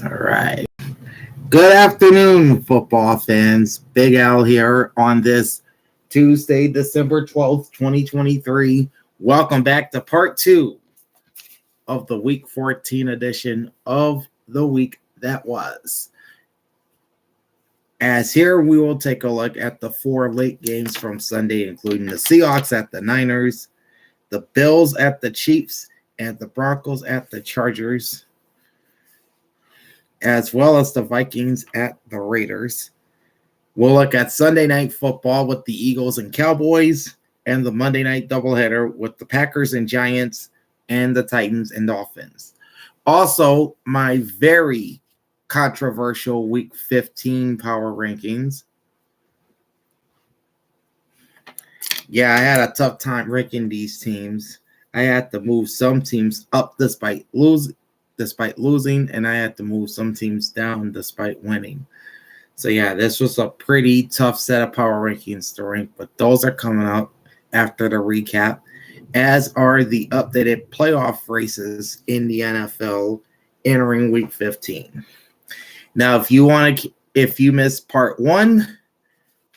All right. Good afternoon, football fans. Big Al here on this Tuesday, December 12th, 2023. Welcome back to part two of the Week 14 edition of the week that was. As here, we will take a look at the four late games from Sunday, including the Seahawks at the Niners, the Bills at the Chiefs, and the Broncos at the Chargers, as well as the Vikings at the Raiders. We'll look at Sunday Night Football with the Eagles and Cowboys, and the Monday Night doubleheader with the Packers and Giants and the Titans and Dolphins. Also, my very controversial Week 15 power rankings. Yeah, I had a tough time ranking these teams. I had to move some teams up despite losing, and I had to move some teams down despite winning. So yeah, this was a pretty tough set of power rankings to rank, but those are coming out after the recap, as are the updated playoff races in the NFL entering Week 15. Now, if you missed part one,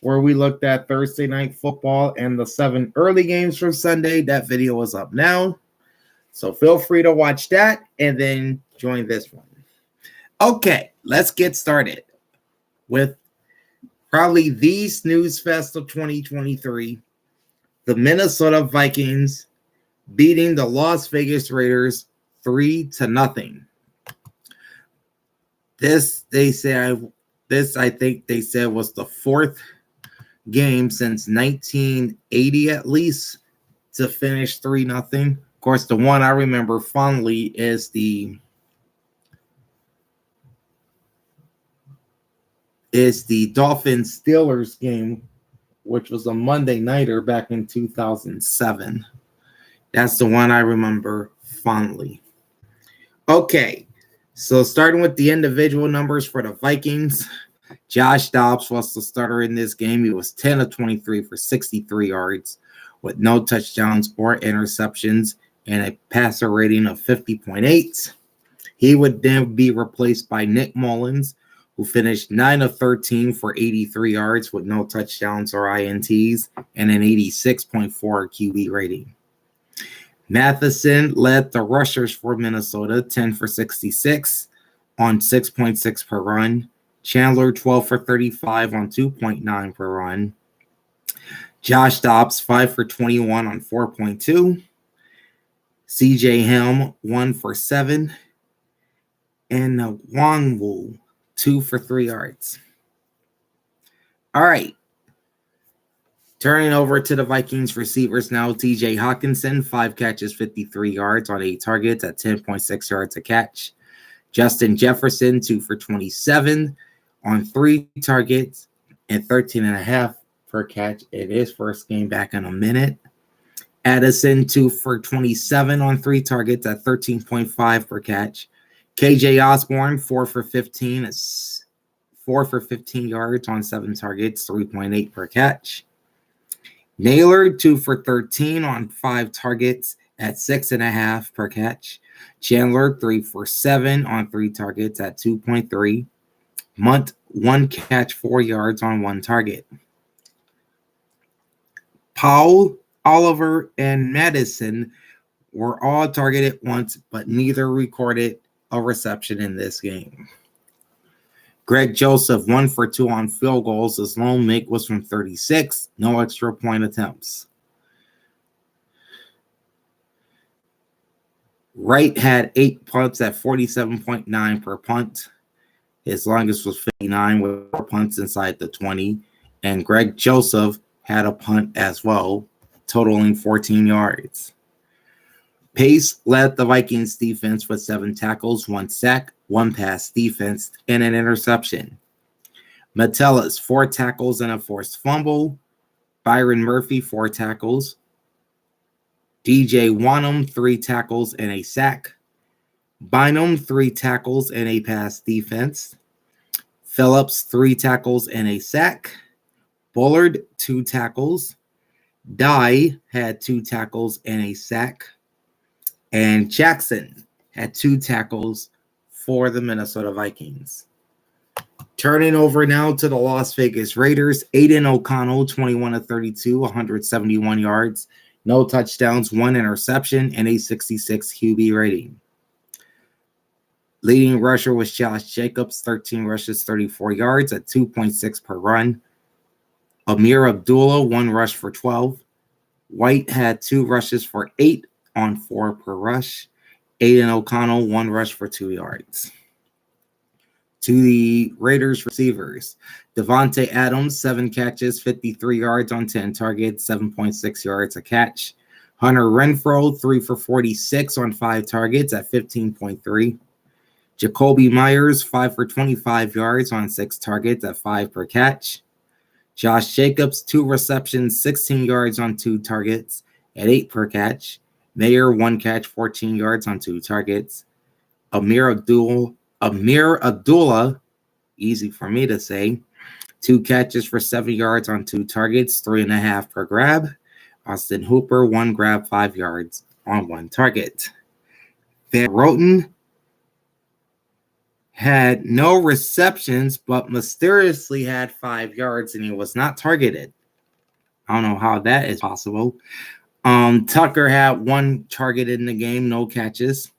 where we looked at Thursday Night Football and the 7 early games from Sunday, that video is up now. So feel free to watch that and then join this one. Okay, let's get started with probably the snooze fest of 2023. The Minnesota Vikings beating the Las Vegas Raiders 3-0. I think they said was the fourth game since 1980 at least to finish 3-0. Of course, the one I remember fondly is the Dolphins Steelers game, which was a Monday nighter back in 2007. That's the one I remember fondly. Okay, so starting with the individual numbers for the Vikings, Josh Dobbs was the starter in this game. He was 10 of 23 for 63 yards with no touchdowns or interceptions and a passer rating of 50.8. He would then be replaced by Nick Mullins, who finished 9 of 13 for 83 yards with no touchdowns or INTs and an 86.4 QB rating. Matheson led the rushers for Minnesota, 10 for 66 on 6.6 per run. Chandler, 12 for 35 on 2.9 per run. Josh Dobbs, 5 for 21 on 4.2. CJ Helm, 1 for 7. And Wangwu, 2 for 3 yards. All right. Turning over to the Vikings receivers now. TJ Hawkinson, 5 catches, 53 yards on 8 targets at 10.6 yards a catch. Justin Jefferson, 2 for 27 on 3 targets and 13.5 per catch in his first game back in a minute. Addison, 2 for 27 on 3 targets at 13.5 per catch. KJ Osborne, 4 for 15 yards on 7 targets, 3.8 per catch. Naylor, 2 for 13 on 5 targets at 6.5 per catch. Chandler, 3 for 7 on 3 targets at 2.3. Munt, 1 catch, 4 yards on 1 target. Powell, Oliver, and Madison were all targeted once, but neither recorded a reception in this game. Greg Joseph, 1 for 2 on field goals. His lone make was from 36, no extra point attempts. Wright had 8 punts at 47.9 per punt. His longest was 59 with 4 punts inside the 20. And Greg Joseph had a punt as well, totaling 14 yards. Pace led the Vikings defense with 7 tackles, 1 sack, 1 pass defense, and an interception. Metellus, 4 tackles and a forced fumble. Byron Murphy, 4 tackles. DJ Wanham, 3 tackles and a sack. Bynum, 3 tackles and a pass defense. Phillips, 3 tackles and a sack. Bullard, 2 tackles. Dye had 2 tackles and a sack. And Jackson had 2 tackles for the Minnesota Vikings. Turning over now to the Las Vegas Raiders, Aiden O'Connell, 21 of 32, 171 yards, no touchdowns, 1 interception, and a 66 QB rating. Leading rusher was Josh Jacobs, 13 rushes, 34 yards at 2.6 per run. Amir Abdullah, 1 rush for 12. White had 2 rushes for 8 on 4 per rush. Aiden O'Connell, 1 rush for 2 yards. To the Raiders receivers, Devontae Adams, 7 catches, 53 yards on 10 targets, 7.6 yards a catch. Hunter Renfrow, 3 for 46 on 5 targets at 15.3. Jacoby Myers, 5 for 25 yards on 6 targets at 5 per catch. Josh Jacobs, 2 receptions, 16 yards on 2 targets at 8 per catch. Mayer, 1 catch, 14 yards on 2 targets. Amir Abdullah, easy for me to say, 2 catches for 7 yards on 2 targets, 3.5 per grab. Austin Hooper, 1 grab, 5 yards on 1 target. Van Roten had no receptions, but mysteriously had 5 yards, and he was not targeted. I don't know how that is possible. Tucker had 1 target in the game, no catches.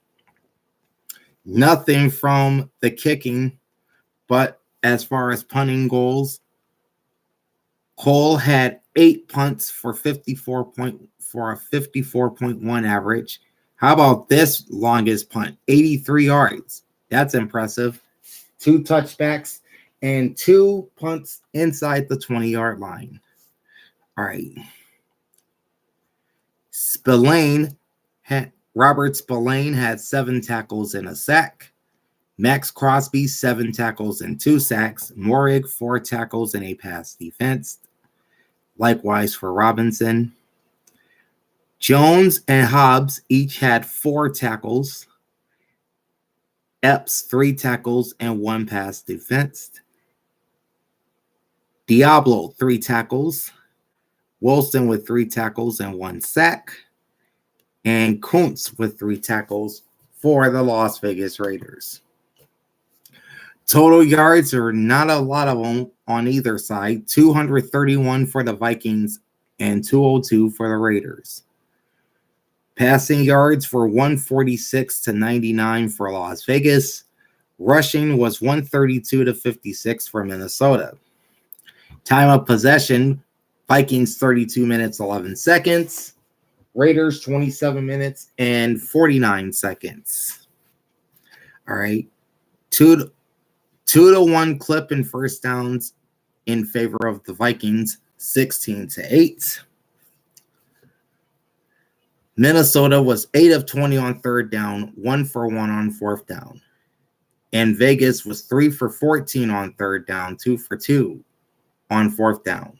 Nothing from the kicking, but as far as punting goals, Cole had 8 punts for a 54.1 average. How about this longest punt? 83 yards. That's impressive. 2 touchbacks and 2 punts inside the 20-yard line. All right. Robert Spillane had 7 tackles and a sack. Max Crosby, 7 tackles and 2 sacks. Morig, 4 tackles and a pass defense. Likewise for Robinson. Jones and Hobbs each had 4 tackles. Epps, 3 tackles and 1 pass defense. Diablo, 3 tackles. Wilson with 3 tackles and 1 sack. And Kuntz with 3 tackles for the Las Vegas Raiders. Total yards are not a lot of them on either side. 231 for the Vikings and 202 for the Raiders. Passing yards were 146 to 99 for Las Vegas. Rushing was 132 to 56 for Minnesota. Time of possession, Vikings 32 minutes, 11 seconds. Raiders 27 minutes and 49 seconds. All right. 2-1 clip in first downs in favor of the Vikings, 16-8. Minnesota was 8 of 20 on 3rd down, 1 for 1 on 4th down. And Vegas was 3 for 14 on 3rd down, 2 for 2 on 4th down.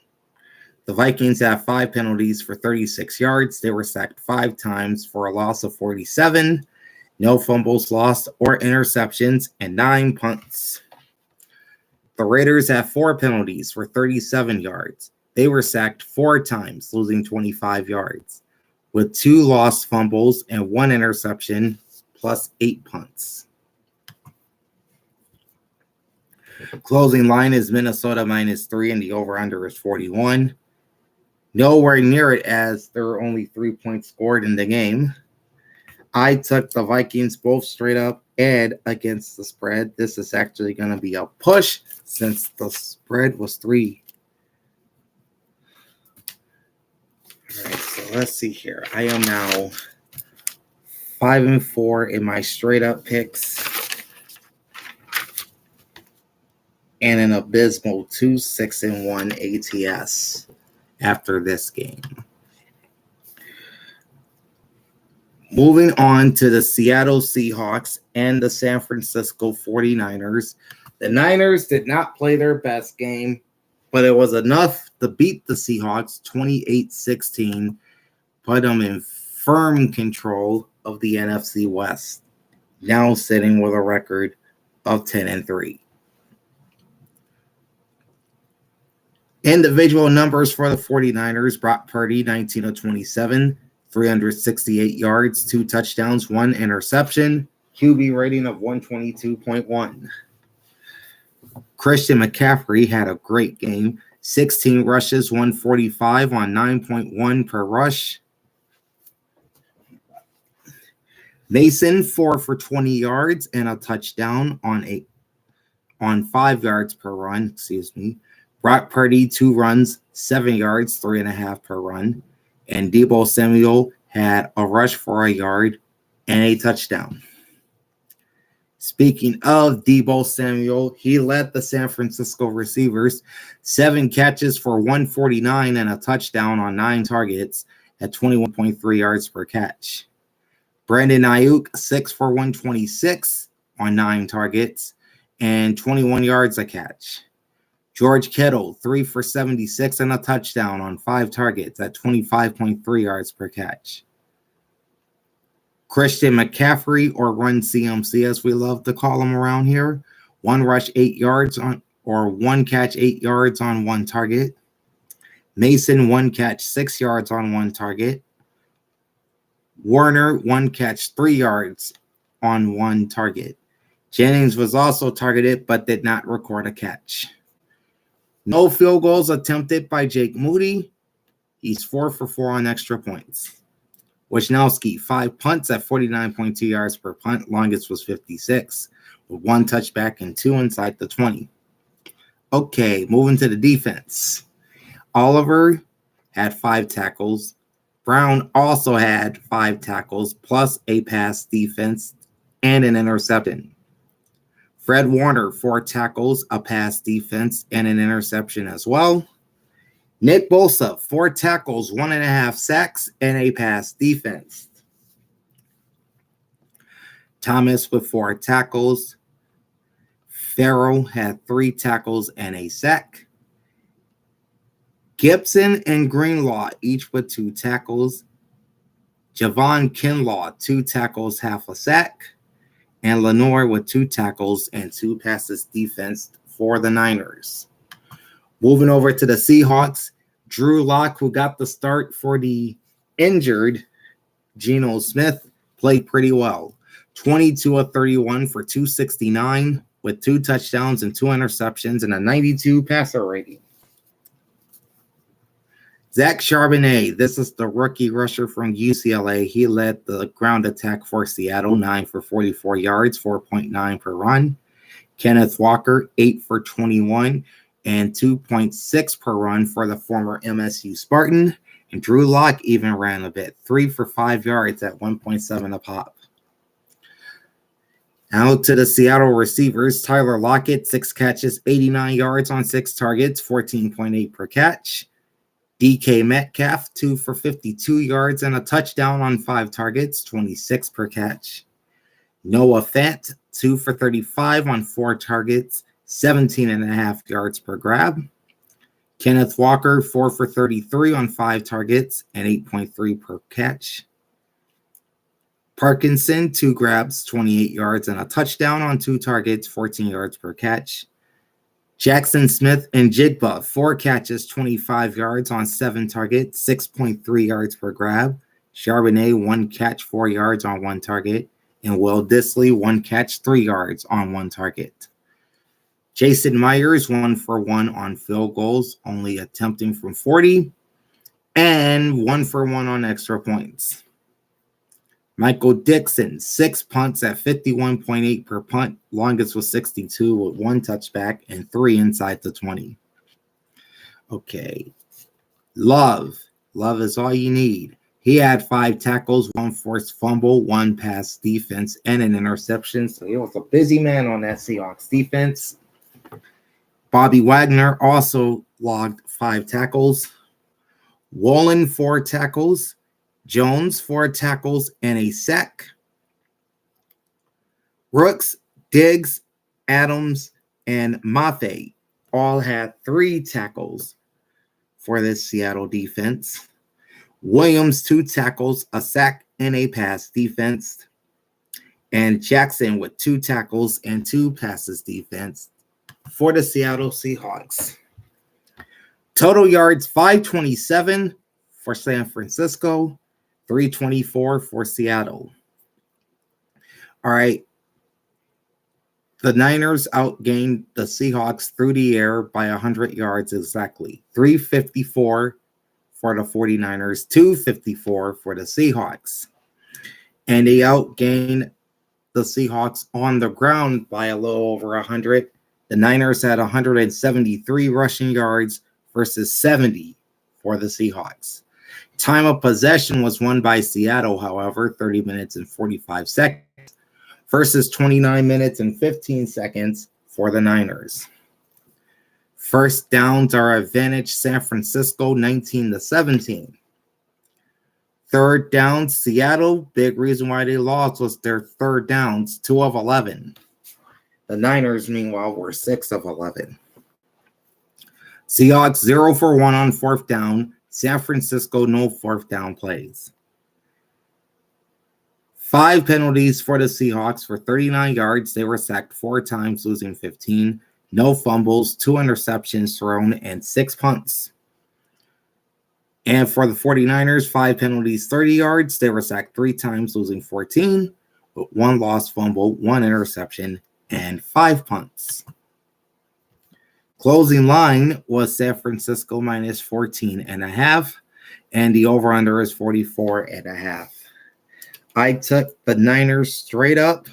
The Vikings have 5 penalties for 36 yards. They were sacked 5 times for a loss of 47. No fumbles lost or interceptions, and 9 punts. The Raiders have 4 penalties for 37 yards. They were sacked 4 times, losing 25 yards, with 2 lost fumbles and 1 interception, plus 8 punts. Closing line is Minnesota -3, and the over-under is 41. Nowhere near it, as there were only 3 points scored in the game. I took the Vikings both straight up and against the spread. This is actually going to be a push since the spread was 3. All right, so let's see here. I am now 5-4 in my straight up picks and an abysmal 2-6-1 ATS after this game. Moving on to the Seattle Seahawks and the San Francisco 49ers. The Niners did not play their best game, but it was enough to beat the Seahawks 28-16, put them in firm control of the NFC West, now sitting with a record of 10-3. Individual numbers for the 49ers: Brock Purdy, 19 of 27, 368 yards, 2 touchdowns, 1 interception. QB rating of 122.1. Christian McCaffrey had a great game. 16 rushes, 145 on 9.1 per rush. Mason, 4 for 20 yards and a touchdown on 5 yards per run. Brock Purdy, 2 runs, 7 yards, 3.5 per run. And Deebo Samuel had a rush for a yard and a touchdown. Speaking of Deebo Samuel, he led the San Francisco receivers, 7 catches for 149 and a touchdown on 9 targets at 21.3 yards per catch. Brandon Ayuk, 6 for 126 on 9 targets and 21 yards a catch. George Kittle, 3 for 76 and a touchdown on 5 targets at 25.3 yards per catch. Christian McCaffrey, or Run CMC as we love to call him around here, 1 rush, 8 yards on, or 1 catch, 8 yards on 1 target. Mason, 1 catch, 6 yards on 1 target. Warner, 1 catch, 3 yards on 1 target. Jennings was also targeted but did not record a catch. No field goals attempted by Jake Moody. He's 4 for 4 on extra points. Wisnowski, 5 punts at 49.2 yards per punt. Longest was 56, with 1 touchback and 2 inside the 20. Okay, moving to the defense. Oliver had 5 tackles. Brown also had 5 tackles, plus a pass defense and an interception. Fred Warner, 4 tackles, a pass defense, and an interception as well. Nick Bosa, 4 tackles, 1.5 sacks, and a pass defense. Thomas with 4 tackles. Farrell had 3 tackles and a sack. Gibson and Greenlaw each with 2 tackles. Javon Kinlaw, 2 tackles, half a sack. And Lenore with 2 tackles and 2 passes defense for the Niners. Moving over to the Seahawks, Drew Lock, who got the start for the injured Geno Smith, played pretty well. 22 of 31 for 269 with 2 touchdowns and 2 interceptions and a 92 passer rating. Zach Charbonnet, this is the rookie rusher from UCLA. He led the ground attack for Seattle, 9 for 44 yards, 4.9 per run. Kenneth Walker, 8 for 21 and 2.6 per run for the former MSU Spartan. And Drew Lock even ran a bit, 3 for 5 yards at 1.7 a pop. Out to the Seattle receivers, Tyler Lockett, 6 catches, 89 yards on 6 targets, 14.8 per catch. DK Metcalf, 2 for 52 yards and a touchdown on 5 targets, 26 per catch. Noah Fant, 2 for 35 on 4 targets, 17.5 yards per grab. Kenneth Walker, 4 for 33 on 5 targets and 8.3 per catch. Parkinson, 2 grabs, 28 yards and a touchdown on 2 targets, 14 yards per catch. Jackson Smith and Jigba, 4 catches, 25 yards on 7 targets, 6.3 yards per grab. Charbonnet, 1 catch, 4 yards on 1 target. And Will Dissly, 1 catch, 3 yards on 1 target. Jason Myers, 1 for 1 on field goals, only attempting from 40, and 1 for 1 on extra points. Michael Dixon, 6 punts at 51.8 per punt. Longest was 62 with 1 touchback and 3 inside the 20. Okay. Love is all you need. He had 5 tackles, 1 forced fumble, 1 pass defense, and an interception. So he was a busy man on that Seahawks defense. Bobby Wagner also logged 5 tackles. Wolin, 4 tackles. Jones, 4 tackles and a sack. Brooks, Diggs, Adams, and Mafe all had 3 tackles for this Seattle defense. Williams, 2 tackles, a sack, and a pass defense. And Jackson with 2 tackles and 2 passes defense for the Seattle Seahawks. Total yards, 527 for San Francisco, 324 for Seattle. All right, The Niners outgained the Seahawks through the air by 100 yards exactly. 354 for the 49ers, 254 for the Seahawks. And they outgained the Seahawks on the ground by a little over 100. The Niners had 173 rushing yards versus 70 for the Seahawks. Time of possession was won by Seattle, however, 30 minutes and 45 seconds versus 29 minutes and 15 seconds for the Niners. First downs are advantage San Francisco 19-17. Third downs, Seattle, big reason why they lost was their third downs, 2 of 11. The Niners, meanwhile, were 6 of 11. Seahawks 0 for 1 on fourth down. San Francisco, no fourth down plays. 5 penalties for the Seahawks for 39 yards. They were sacked 4 times, losing 15. No fumbles, 2 interceptions thrown, and 6 punts. And for the 49ers, 5 penalties, 30 yards. They were sacked 3 times, losing 14. But 1 lost fumble, 1 interception, and 5 punts. Closing line was San Francisco minus 14.5, and the over-under is 44.5. I took the Niners straight up,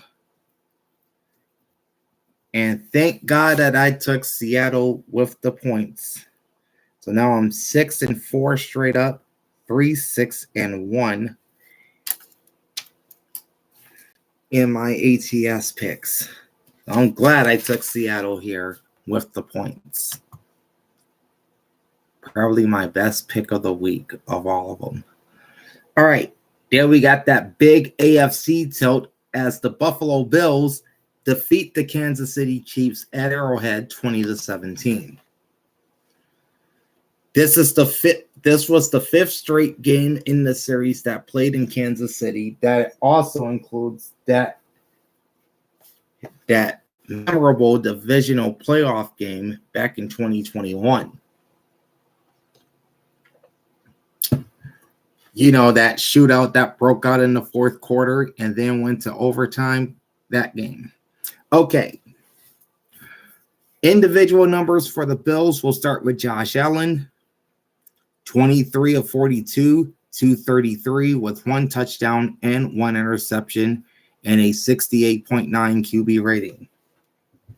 and thank God that I took Seattle with the points. So now I'm 6-4 straight up, 3-6-1 in my ATS picks. I'm glad I took Seattle here with the points. Probably my best pick of the week of all of them. All right, there we got that big AFC tilt as the Buffalo Bills defeat the Kansas City Chiefs at Arrowhead 20-17. This was the 5th straight game in the series that played in Kansas City. That also includes that memorable divisional playoff game back in 2021. You know, that shootout that broke out in the fourth quarter and then went to overtime, that game. Okay. Individual numbers for the Bills. We'll start with Josh Allen. 23 of 42, 233 with 1 touchdown and 1 interception and a 68.9 QB rating.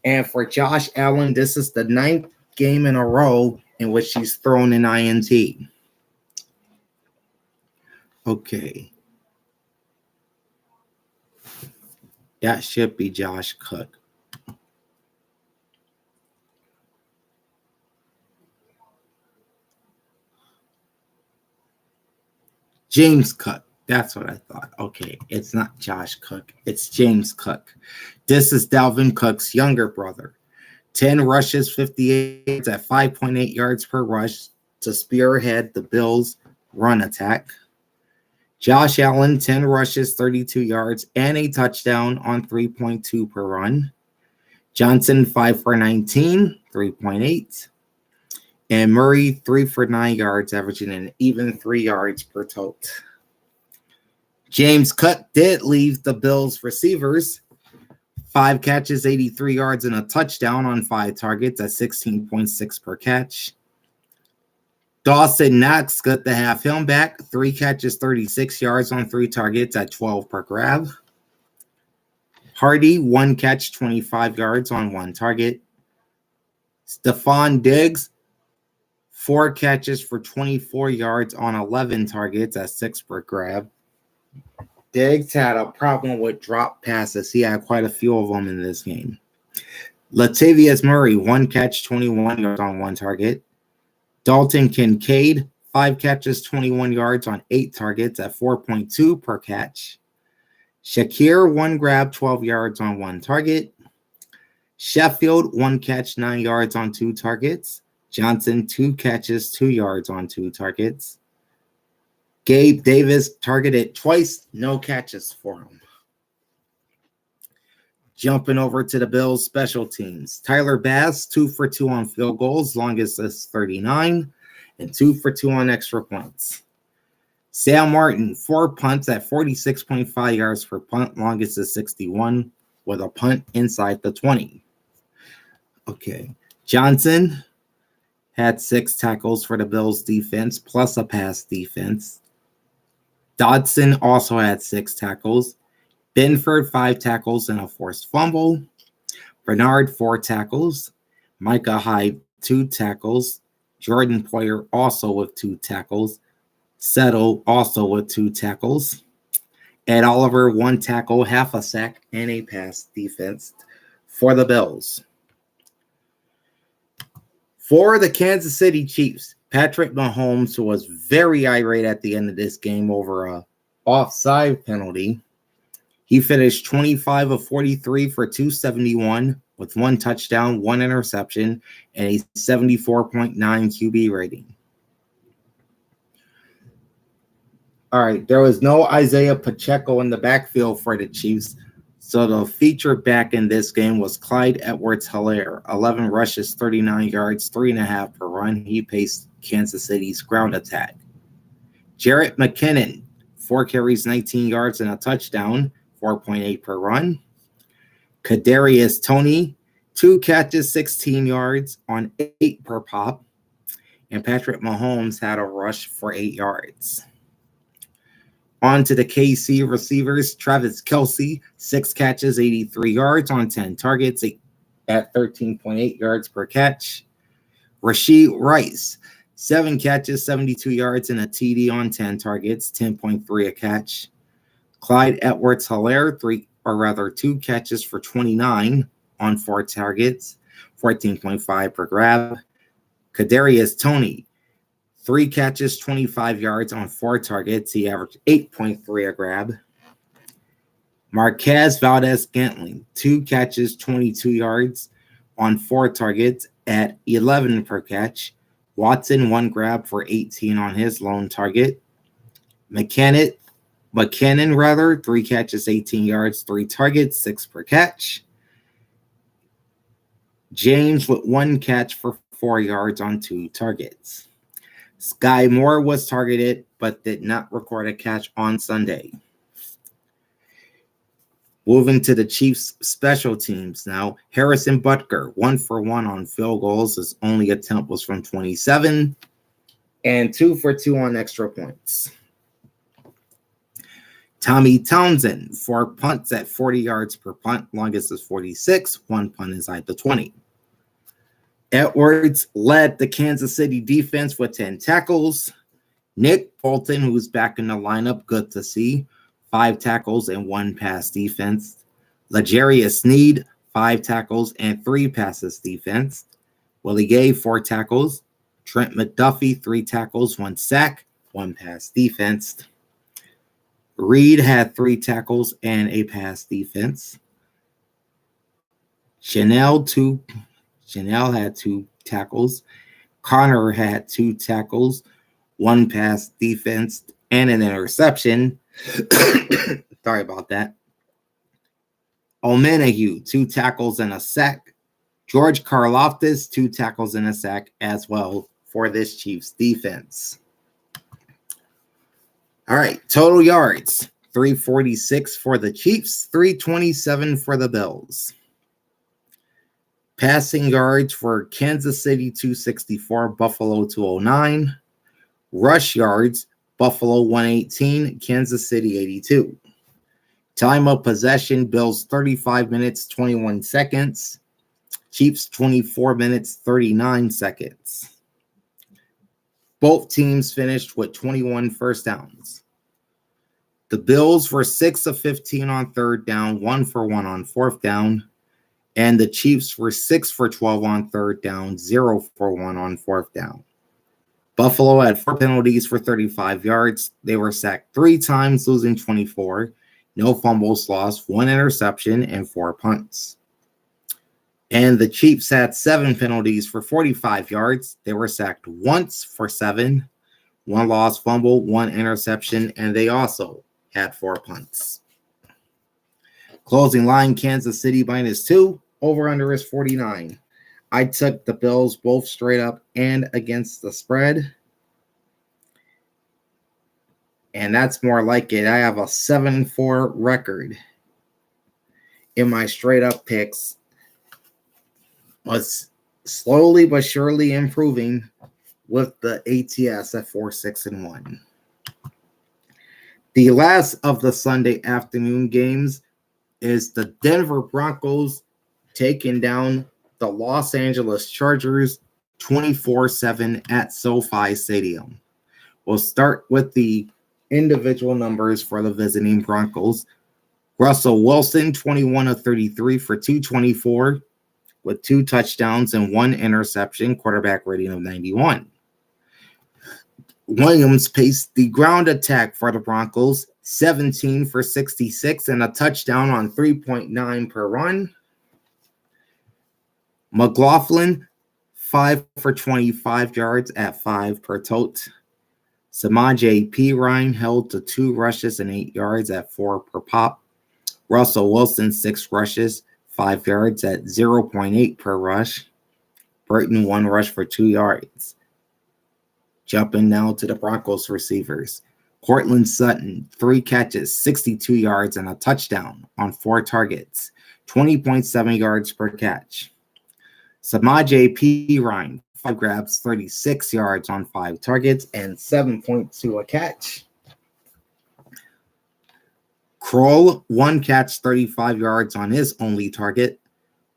And for Josh Allen, this is the 9th game in a row in which he's thrown an INT. Okay. That should be Josh Cook. James Cook. That's what I thought. Okay, it's not Josh Cook. It's James Cook. This is Dalvin Cook's younger brother. 10 rushes, 58 at 5.8 yards per rush to spearhead the Bills' run attack. Josh Allen, 10 rushes, 32 yards, and a touchdown on 3.2 per run. Johnson, 5 for 19, 3.8. And Murray, 3 for 9 yards, averaging an even 3 yards per tote. James Cook did leave the Bills receivers. 5 catches, 83 yards, and a touchdown on 5 targets at 16.6 per catch. Dawson Knox got to have him back. 3 catches, 36 yards on 3 targets at 12 per grab. Hardy, 1 catch, 25 yards on 1 target. Stephon Diggs, 4 catches for 24 yards on 11 targets at 6 per grab. Diggs had a problem with drop passes. He had quite a few of them in this game. Latavius Murray, 1 catch, 21 yards on 1 target. Dalton Kincaid, 5 catches, 21 yards on 8 targets at 4.2 per catch. Shakir, 1 grab, 12 yards on 1 target. Sheffield, 1 catch, 9 yards on 2 targets. Johnson, 2 catches, 2 yards on 2 targets. Gabe Davis targeted twice, no catches for him. Jumping over to the Bills special teams. Tyler Bass, 2 for 2 on field goals, longest is 39, and 2 for 2 on extra points. Sam Martin, 4 punts at 46.5 yards per punt, longest is 61, with a punt inside the 20. Okay. Johnson had 6 tackles for the Bills defense plus a pass defense. Dodson also had 6 tackles. Benford 5 tackles and a forced fumble. Bernard 4 tackles. Micah Hyde 2 tackles. Jordan Poyer also with 2 tackles. Settle also with 2 tackles. Ed Oliver 1 tackle, half a sack, and a pass defense for the Bills. For the Kansas City Chiefs, Patrick Mahomes was very irate at the end of this game over a offside penalty. He finished 25 of 43 for 271 with 1 touchdown, 1 interception, and a 74.9 QB rating. All right, there was no Isaiah Pacheco in the backfield for the Chiefs, so the featured back in this game was Clyde Edwards-Helaire, 11 rushes, 39 yards, 3.5 per run. He paced Kansas City's ground attack. Jarrett McKinnon, 4 carries, 19 yards, and a touchdown, 4.8 per run. Kadarius Toney, 2 catches, 16 yards on 8 per pop. And Patrick Mahomes had a rush for 8 yards. On to the KC receivers, Travis Kelce, 6 catches, 83 yards on 10 targets at 13.8 yards per catch. Rashee Rice, 7 catches, 72 yards, and a TD on 10 targets, 10.3 a catch. Clyde Edwards-Helaire, 2 catches for 29 on 4 targets, 14.5 per grab. Kadarius Toney, 3 catches, 25 yards on 4 targets. He averaged 8.3 a grab. Marquez Valdez-Scantling, 2 catches, 22 yards on 4 targets at 11 per catch. Watson, 1 grab for 18 on his lone target. McKinnon, 3 catches, 18 yards, 3 targets, 6 per catch. James with 1 catch for 4 yards on 2 targets. Sky Moore was targeted but did not record a catch on Sunday. Moving to the Chiefs' special teams now. Harrison Butker, 1 for 1 on field goals. His only attempt was from 27. And 2 for 2 on extra points. Tommy Townsend, 4 punts at 40 yards per punt. Longest is 46. 1 punt inside the 20. Edwards led the Kansas City defense with 10 tackles. Nick Bolton, who's back in the lineup, good to see, 5 tackles and 1 pass defense. L'Jarius Sneed, 5 tackles and 3 passes defense. Willie Gay, 4 tackles. Trent McDuffie, 3 tackles, 1 sack, 1 pass defense. Reed had 3 tackles and a pass defense. Chanel had 2 tackles. Connor had 2 tackles, 1 pass defense, and an interception. Sorry about that. O'Menahue, 2 tackles and a sack. George Karlaftis, 2 tackles and a sack as well for this Chiefs defense. All right, total yards, 346 for the Chiefs, 327 for the Bills. Passing yards for Kansas City, 264, Buffalo, 209. Rush yards, Buffalo, 118, Kansas City, 82. Time of possession, Bills, 35 minutes, 21 seconds. Chiefs, 24 minutes, 39 seconds. Both teams finished with 21 first downs. The Bills were 6 of 15 on 3rd down, 1 for 1 on 4th down. And the Chiefs were 6 for 12 on 3rd down, 0 for 1 on 4th down. Buffalo had 4 penalties for 35 yards. They were sacked 3 times, losing 24. No fumbles lost, 1 interception, and 4 punts. And the Chiefs had 7 penalties for 45 yards. They were sacked once for 7. 1 lost fumble, 1 interception, and they also had 4 punts. Closing line, Kansas City -2. Over-under is 49. I took the Bills both straight up and against the spread. And that's more like it. I have a 7-4 record. in my straight up picks was slowly but surely improving with the ATS at 4-6-1. The last of the Sunday afternoon games is the Denver Broncos taking down the Los Angeles Chargers 24-7 at SoFi Stadium. We'll start with the individual numbers for the visiting Broncos. Russell Wilson, 21 of 33 for 224 with 2 touchdowns and 1 interception, quarterback rating of 91. Williams paced the ground attack for the Broncos, 17 for 66 and a touchdown on 3.9 per run. McLaughlin, 5 for 25 yards at 5 per tote. Samaje Perine held to 2 rushes and 8 yards at 4 per pop. Russell Wilson, 6 rushes, 5 yards at 0.8 per rush. Burton, 1 rush for 2 yards. Jumping now to the Broncos receivers. Cortland Sutton, 3 catches, 62 yards, and a touchdown on 4 targets, 20.7 yards per catch. Samaje Perine, 5 grabs, 36 yards on 5 targets, and 7.2 a catch. Kroll, 1 catch, 35 yards on his only target.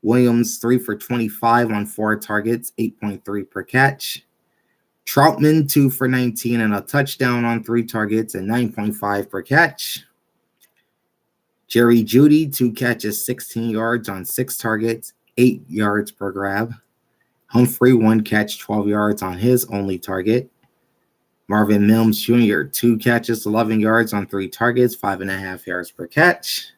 Williams, 3 for 25 on 4 targets, 8.3 per catch. Troutman, 2 for 19 and a touchdown on 3 targets and 9.5 per catch. Jerry Jeudy, 2 catches, 16 yards on 6 targets, 8 yards per grab. Humphrey, 1 catch, 12 yards on his only target. Marvin Mims Jr., 2 catches, 11 yards on 3 targets, 5.5 yards per catch.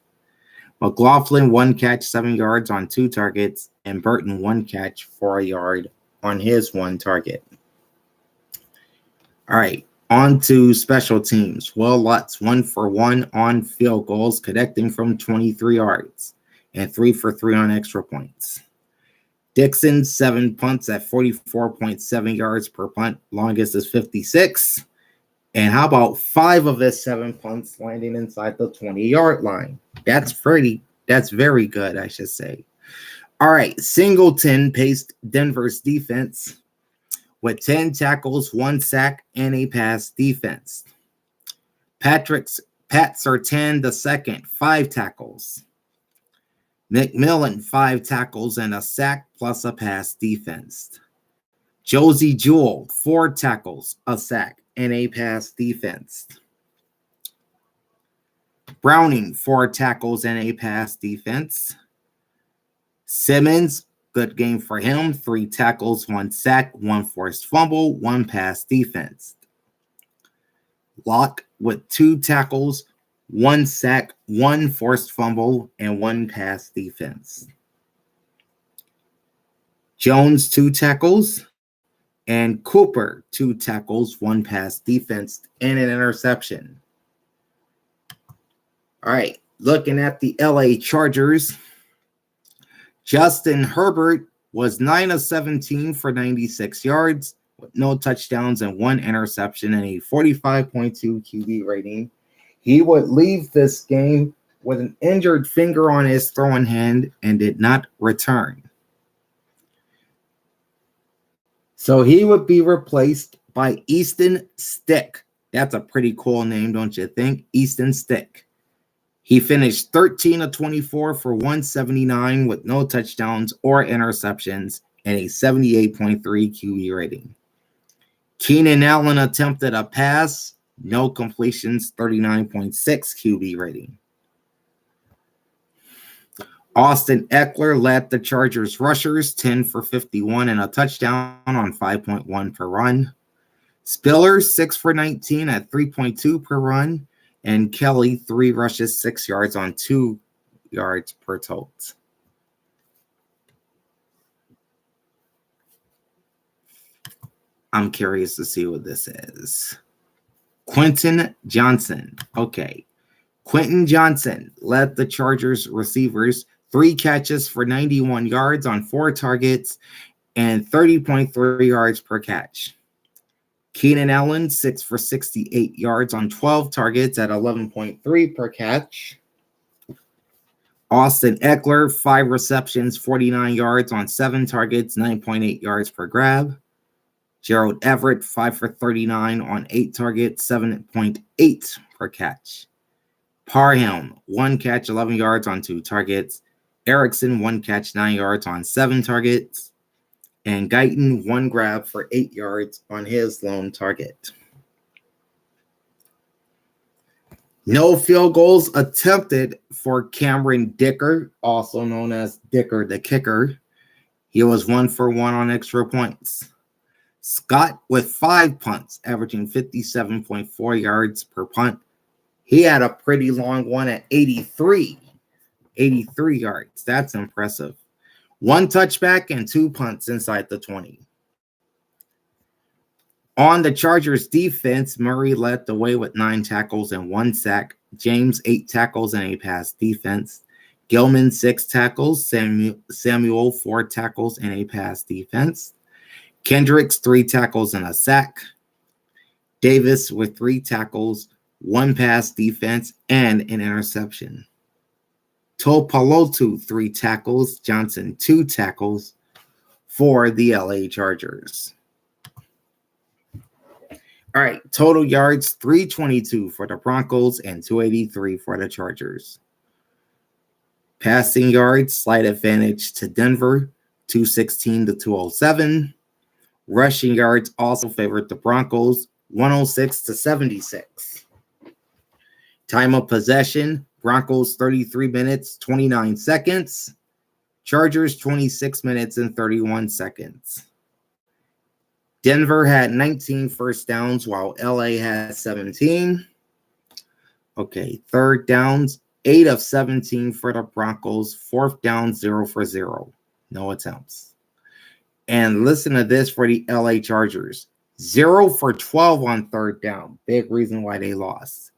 McLaughlin, 1 catch, 7 yards on 2 targets, and Burton, 1 catch for a yard on his 1 target. All right, on to special teams. Will Lutz, 1 for 1 on field goals, connecting from 23 yards, and 3 for 3 on extra points. Dixon, 7 punts at 44.7 yards per punt. Longest is 56. And how about 5 of his 7 punts landing inside the 20-yard line? That's very good, I should say. All right, Singleton paced Denver's defense with 10 tackles, 1 sack, and a pass defense. Pat Surtain II, 5 tackles. McMillan, 5 tackles and a sack plus a pass defense. Josie Jewell, 4 tackles, a sack, and a pass defense. Browning, 4 tackles and a pass defense. Simmons, good game for him, 3 tackles, 1 sack, 1 forced fumble, 1 pass defense. Locke with 2 tackles, 1 sack, 1 forced fumble, and 1 pass defense. Jones, 2 tackles, and Cooper, 2 tackles, 1 pass defense, and an interception. All right, looking at the LA Chargers, Justin Herbert was 9 of 17 for 96 yards, with no touchdowns and 1 interception and a 45.2 QB rating. He would leave this game with an injured finger on his throwing hand and did not return. So he would be replaced by Easton Stick. That's a pretty cool name, don't you think? Easton Stick. He finished 13 of 24 for 179 with no touchdowns or interceptions and a 78.3 QB rating. Keenan Allen attempted a pass, no completions, 39.6 QB rating. Austin Eckler led the Chargers rushers, 10 for 51 and a touchdown on 5.1 per run. Spiller, 6 for 19 at 3.2 per run. And Kelly, 3 rushes, 6 yards on 2 yards per tote. I'm curious to see what this is. Quentin Johnson. Okay. Quentin Johnson led the Chargers receivers, 3 catches for 91 yards on 4 targets and 30.3 yards per catch. Keenan Allen, 6 for 68 yards on 12 targets at 11.3 per catch. Austin Eckler, 5 receptions, 49 yards on 7 targets, 9.8 yards per grab. Gerald Everett, 5 for 39 on 8 targets, 7.8 per catch. Parham, 1 catch, 11 yards on 2 targets. Erickson, 1 catch, 9 yards on 7 targets. And Guyton, 1 grab for 8 yards on his lone target. No field goals attempted for Cameron Dicker, also known as Dicker the Kicker. He was 1 for 1 on extra points. Scott with 5 punts, averaging 57.4 yards per punt. He had a pretty long one at 83 yards. That's impressive. 1 touchback and 2 punts inside the 20. On the Chargers defense, Murray led the way with 9 tackles and 1 sack. James, 8 tackles and a pass defense. Gilman, 6 tackles. Samuel, 4 tackles and a pass defense. Kendricks, 3 tackles and a sack. Davis with 3 tackles, 1 pass defense, and an interception. Topolotu, 3 tackles. Johnson, 2 tackles for the LA Chargers. All right, total yards, 322 for the Broncos and 283 for the Chargers. Passing yards, slight advantage to Denver, 216 to 207. Rushing yards also favored the Broncos, 106 to 76. Time of possession, Broncos 33 minutes, 29 seconds. Chargers 26 minutes and 31 seconds. Denver had 19 first downs while LA had 17. Okay, third downs, 8 of 17 for the Broncos. Fourth down, 0 for 0. No attempts. And listen to this for the LA Chargers. 0 for 12 on third down. Big reason why they lost.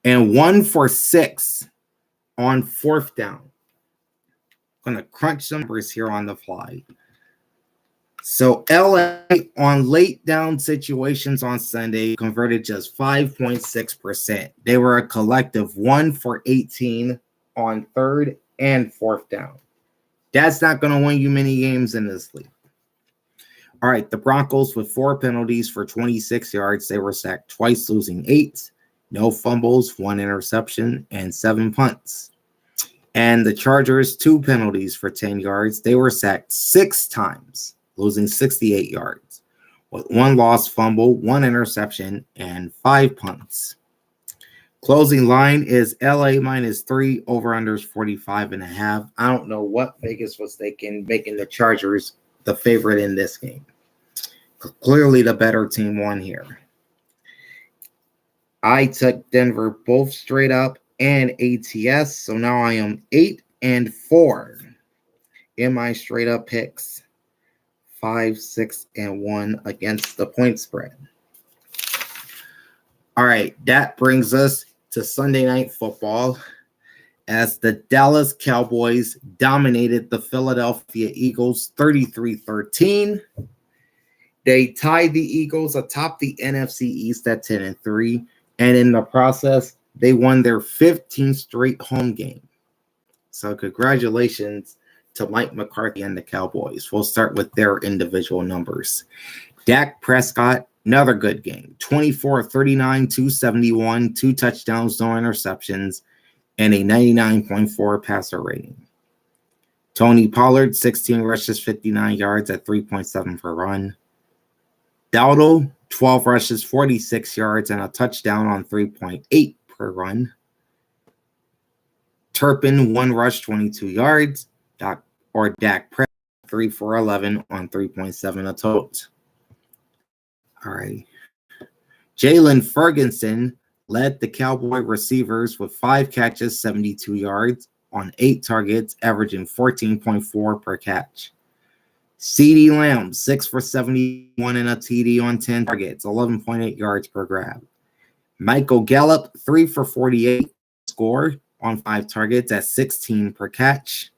And 1 for 6 on fourth down. I'm going to crunch numbers here on the fly. So LA on late down situations on Sunday converted just 5.6%. They were a collective 1 for 18 on third and fourth down. That's not going to win you many games in this league. All right, the Broncos with 4 penalties for 26 yards. They were sacked twice, losing 8. No fumbles, 1 interception, and 7 punts. And the Chargers, 2 penalties for 10 yards. They were sacked 6 times, losing 68 yards, with 1 lost fumble, 1 interception, and 5 punts. Closing line is LA -3, over-unders 45.5. I don't know what Vegas was thinking, making the Chargers the favorite in this game. Clearly the better team won here. I took Denver both straight up and ATS, so now I am 8-4 in my straight up picks. 5, 6, and 1 against the point spread. All right, that brings us to Sunday Night Football as the Dallas Cowboys dominated the Philadelphia Eagles 33-13. They tied the Eagles atop the NFC East at 10-3, and in the process, they won their 15th straight home game. So congratulations to Mike McCarthy and the Cowboys. We'll start with their individual numbers. Dak Prescott, another good game. 24-39, 271, 2 touchdowns, no interceptions, and a 99.4 passer rating. Tony Pollard, 16 rushes, 59 yards at 3.7 per run. Dowdle, 12 rushes, 46 yards, and a touchdown on 3.8 per run. Turpin, 1 rush, 22 yards. Dak Prescott, 3 for 11 on 3.7 a tote. All right. Jalen Ferguson led the Cowboy receivers with 5 catches, 72 yards on 8 targets, averaging 14.4 per catch. CeeDee Lamb, 6 for 71 and a TD on 10 targets, 11.8 yards per grab. Michael Gallup, 3 for 48 score on 5 targets at 16 per catch.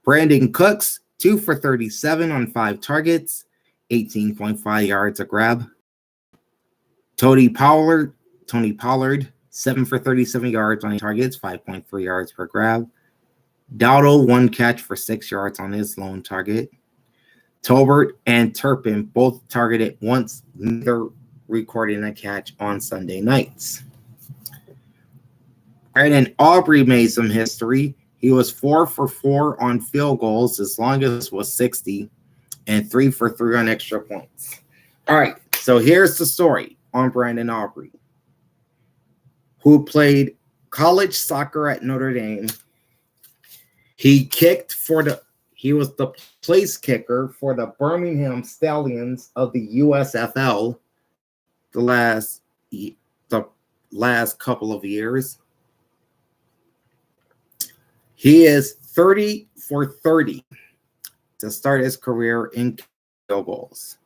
Brandon Cooks, 2 for 37 on 5 targets, 18.5 yards a grab. Tony Pollard, 7 for 37 yards on targets, 5.3 yards per grab. Dowdle, 1 catch for 6 yards on his lone target. Tolbert and Turpin both targeted once, neither recording a catch on Sunday nights. Brandon Aubrey made some history. He was 4 for 4 on field goals. His longest was 60, and 3 for 3 on extra points. All right, so here's the story on Brandon Aubrey, who played college soccer at Notre Dame. He was the place kicker for the Birmingham Stallions of the USFL the last couple of years. He is 30 for 30 to start his career in field goals.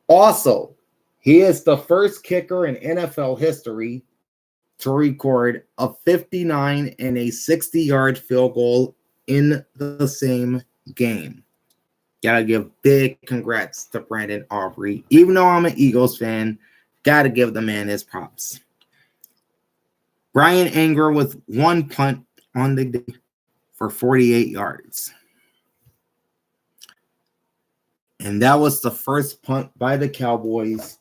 Also, he is the first kicker in NFL history to record a 59 and a 60-yard field goal in the same game. Gotta give big congrats to Brandon Aubrey. Even though I'm an Eagles fan, gotta give the man his props. Brian Anger with 1 punt on the day for 48 yards. And that was the first punt by the Cowboys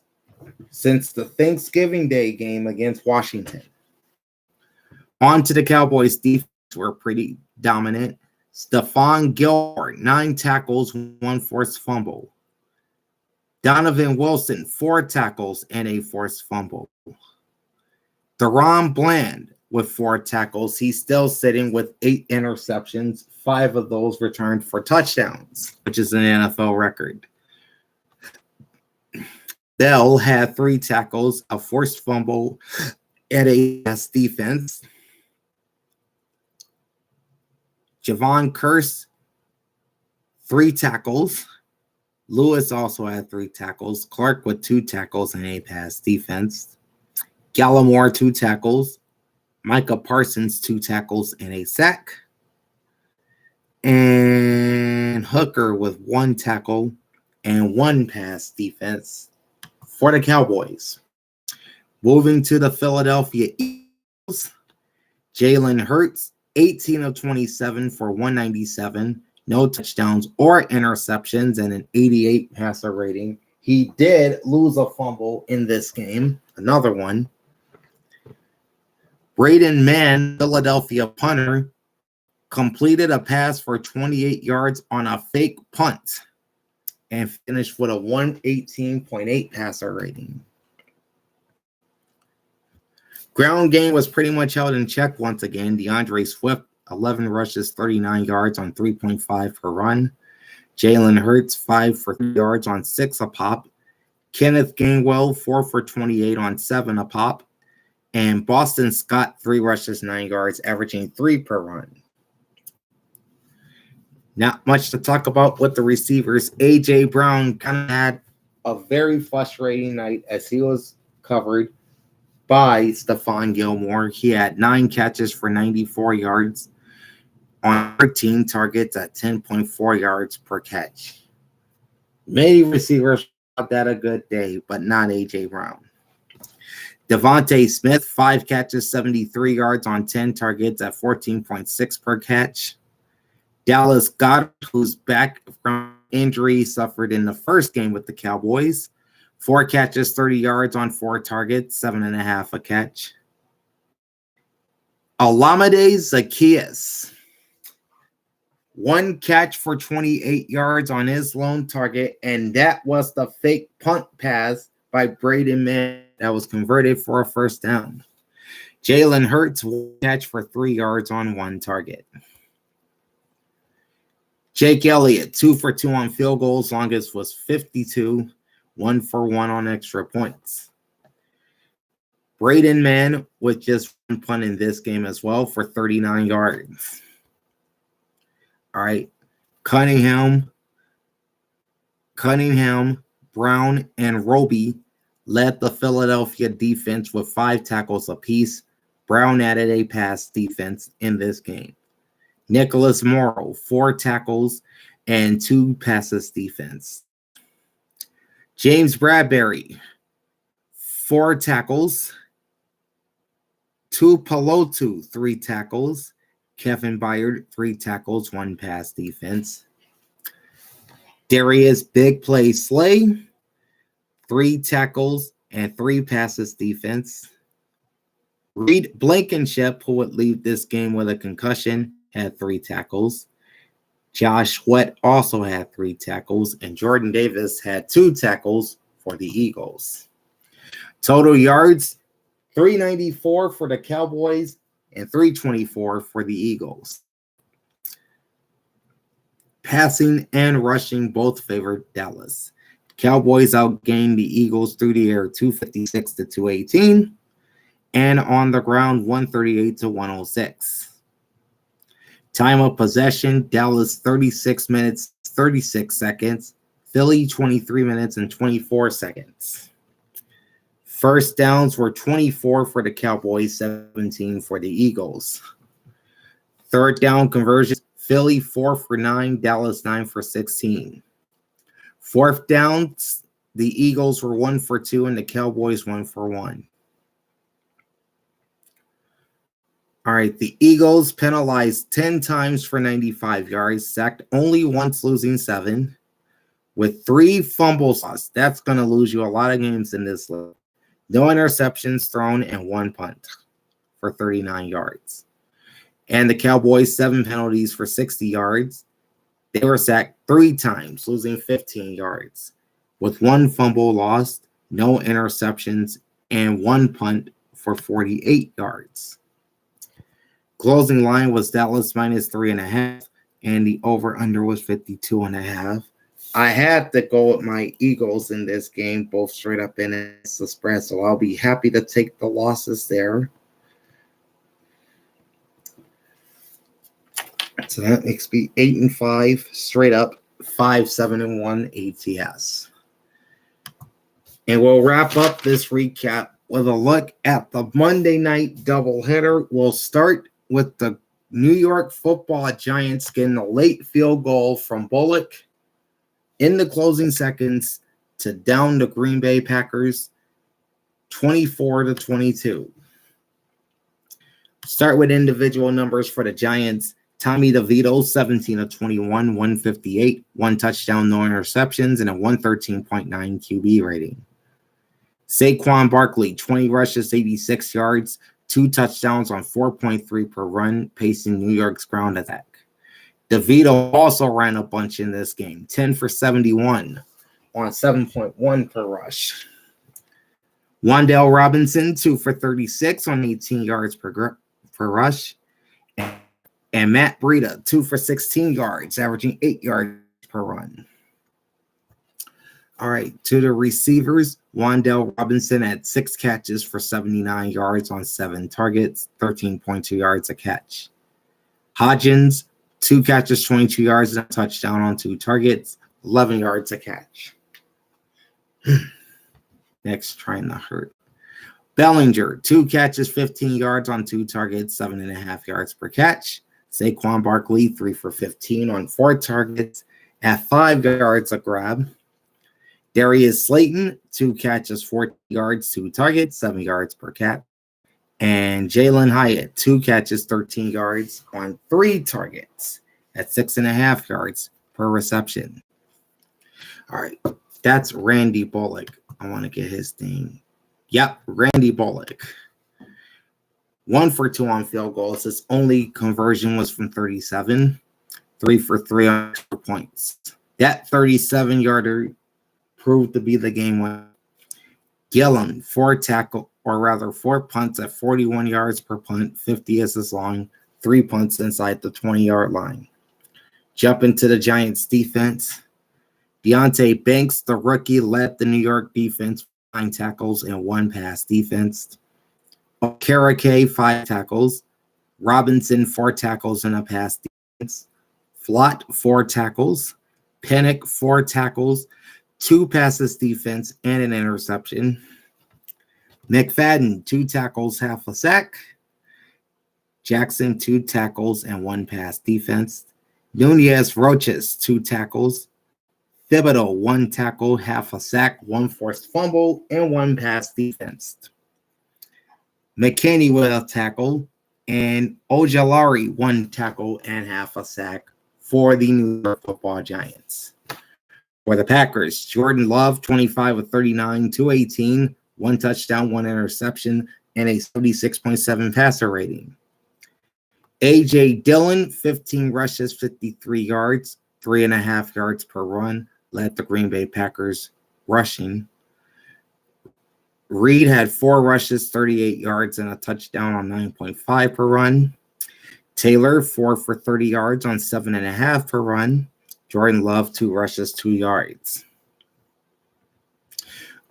since the Thanksgiving Day game against Washington. On to the Cowboys' defense were pretty dominant. Stephon Gilmore, 9 tackles, 1 forced fumble. Donovan Wilson, 4 tackles and a forced fumble. Deron Bland with 4 tackles. He's still sitting with 8 interceptions. 5 of those returned for touchdowns, which is an NFL record. Bell had 3 tackles, a forced fumble, and a pass defense. Javon Curse, 3 tackles. Lewis also had 3 tackles. Clark with 2 tackles and a pass defense. Gallimore, 2 tackles. Micah Parsons, 2 tackles and a sack. And Hooker with 1 tackle and 1 pass defense for the Cowboys. Moving to the Philadelphia Eagles, Jalen Hurts, 18 of 27 for 197, no touchdowns or interceptions, and an 88 passer rating. He did lose a fumble in this game, another one. Braden Mann, Philadelphia punter, completed a pass for 28 yards on a fake punt and finished with a 118.8 passer rating. Ground game was pretty much held in check once again. DeAndre Swift, 11 rushes, 39 yards on 3.5 per run. Jalen Hurts, 5 for 3 yards on 6 a pop. Kenneth Gainwell, 4 for 28 on 7 a pop. And Boston Scott, 3 rushes, 9 yards, averaging 3 per run. Not much to talk about with the receivers. A.J. Brown kind of had a very frustrating night as he was covered by Stephon Gilmore. He had 9 catches for 94 yards on 13 targets at 10.4 yards per catch. Many receivers had a good day, but not A.J. Brown. Devontae Smith, 5 catches, 73 yards on 10 targets at 14.6 per catch. Dallas Goedert, who's back from injury suffered in the first game with the Cowboys, 4 catches, 30 yards on 4 targets, 7.5 a catch. Olamide Zaccheaus, 1 catch for 28 yards on his lone target, and that was the fake punt pass by Braden Mann that was converted for a first down. Jalen Hurts, 1 catch for 3 yards on 1 target. Jake Elliott, 2 for 2 on field goals. Longest was 52, 1 for 1 on extra points. Braden Mann with just 1 punt in this game as well for 39 yards. All right. Cunningham, Brown, and Roby led the Philadelphia defense with 5 tackles apiece. Brown added a pass defense in this game. Nicholas Morrow, 4 tackles and 2 passes defense. James Bradbury, 4 tackles Tupelotu, 3 tackles. Kevin Byard, 3 tackles, 1 pass defense. Darius Big Play Slay, 3 tackles and 3 passes defense. Reed Blankenship, who would leave this game with a concussion, had 3 tackles. Josh Sweat also had 3 tackles, and Jordan Davis had 2 tackles for the Eagles. Total yards, 394 for the Cowboys and 324 for the Eagles. Passing and rushing both favored Dallas. Cowboys outgained the Eagles through the air 256 to 218 and on the ground 138 to 106. Time of possession, Dallas 36 minutes, 36 seconds. Philly 23 minutes and 24 seconds. First downs were 24 for the Cowboys, 17 for the Eagles. Third down conversions, Philly 4 for 9, Dallas 9 for 16. Fourth downs, the Eagles were 1 for 2 and the Cowboys 1 for 1. All right, the Eagles penalized 10 times for 95 yards, sacked only once, losing 7, with 3 fumbles lost. That's going to lose you a lot of games in this league. No interceptions thrown and 1 punt for 39 yards. And the Cowboys, 7 penalties for 60 yards. They were sacked 3 times, losing 15 yards, with 1 fumble lost, no interceptions, and 1 punt for 48 yards. Closing line was Dallas minus 3.5, and the over-under was 52.5. I had to go with my Eagles in this game, both straight up in the spread, so I'll be happy to take the losses there. So that makes me 8-5, straight up 5-7-1 ATS. And we'll wrap up this recap with a look at the Monday night doubleheader. We'll start with the New York Football Giants getting a late field goal from Bullock in the closing seconds to down the Green Bay Packers 24-22. Start with individual numbers for the Giants. Tommy DeVito, 17-21, 158, 1 touchdown, no interceptions, and a 113.9 QB rating. Saquon Barkley, 20 rushes, 86 yards, 2 touchdowns on 4.3 per run, pacing New York's ground attack. DeVito also ran a bunch in this game, 10 for 71 on 7.1 per rush. Wan'Dale Robinson, 2 for 36 on 18 yards per rush. And Matt Breida, 2 for 16 yards, averaging 8 yards per run. All right, to the receivers, Wan'Dale Robinson had 6 catches for 79 yards on 7 targets, 13.2 yards a catch. Hodgins, 2 catches, 22 yards, and a touchdown on 2 targets, 11 yards a catch. Next, trying to hurt. Bellinger, 2 catches, 15 yards on 2 targets, 7.5 yards per catch. Saquon Barkley, 3 for 15 on 4 targets at 5 yards a grab. Darius Slayton, 2 catches, 40 yards, 2 targets, 7 yards per catch. And Jalen Hyatt, 2 catches, 13 yards on 3 targets at 6.5 yards per reception. All right, that's Randy Bullock. I want to get his name. Yep, Randy Bullock. 1 for 2 on field goals. His only conversion was from 37. 3 for 3 on extra points. That 37-yarder proved to be the game winner. Gillen, 4 punts at 41 yards per punt, 50 is his long, 3 punts inside the 20-yard line. Jump into the Giants defense. Deonte Banks, the rookie, led the New York defense, 9 tackles and 1 pass defense. Okereke, 5 tackles. Robinson, 4 tackles and a pass defense. Flott, 4 tackles. Pennick, 4 tackles, 2 passes defense, and an interception. McFadden, 2 tackles, half a sack. Jackson, 2 tackles and 1 pass defense. Nunez Roches, 2 tackles. Thibodeau, 1 tackle, half a sack, 1 forced fumble, and 1 pass defense. McKinney with a tackle, and Ojulari 1 tackle and half a sack for the New York Football Giants. For the Packers, Jordan Love 25 of 39, 218, 1 touchdown, 1 interception, and a 76.7 passer rating. A.J. Dillon, 15 rushes, 53 yards, 3.5 yards per run, led the Green Bay Packers rushing. Reed had 4 rushes, 38 yards, and a touchdown on 9.5 per run. Taylor, 4 for 30 yards on 7.5 per run. Jordan Love, 2 rushes, 2 yards.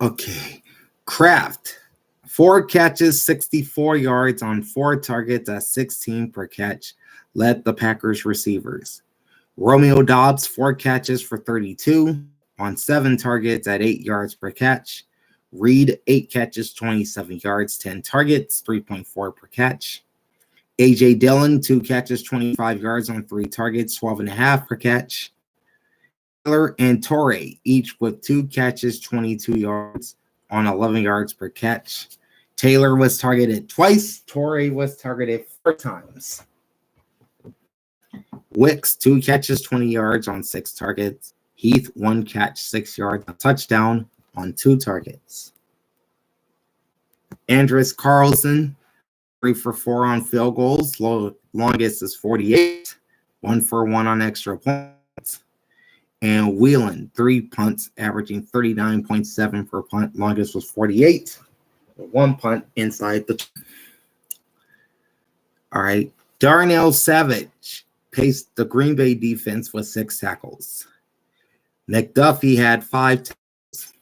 Okay. Kraft, 4 catches, 64 yards on 4 targets at 16 per catch, led the Packers receivers. Romeo Doubs, 4 catches for 32 on 7 targets at 8 yards per catch. Reed, 8 catches, 27 yards, 10 targets, 3.4 per catch. A.J. Dillon, 2 catches, 25 yards on 3 targets, 12.5 per catch. Taylor and Torre, each with 2 catches, 22 yards on 11 yards per catch. Taylor was targeted twice. Torre was targeted 4 times. Wicks, 2 catches, 20 yards on 6 targets. Heath, 1 catch, 6 yards, a touchdown on 2 targets. Andres Carlson, 3 for 4 on field goals. Longest is 48. 1 for 1 on extra points. And Whelan, 3 punts, averaging 39.7 per punt. Longest was 48. 1 punt inside the. All right. Darnell Savage paced the Green Bay defense with 6 tackles. McDuffie had 5 tackles.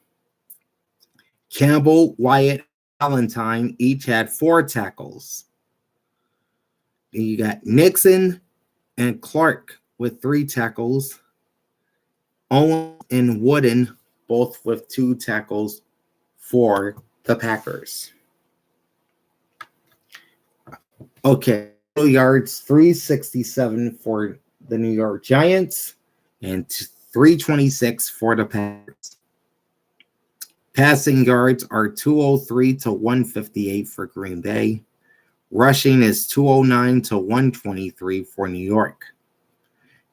Campbell, Wyatt, Valentine each had 4 tackles. And you got Nixon and Clark with 3 tackles. Owen and Wooden both with 2 tackles for the Packers. Okay, yards 367 for the New York Giants and 326 for the Packers. Passing yards are 203 to 158 for Green Bay. Rushing is 209 to 123 for New York.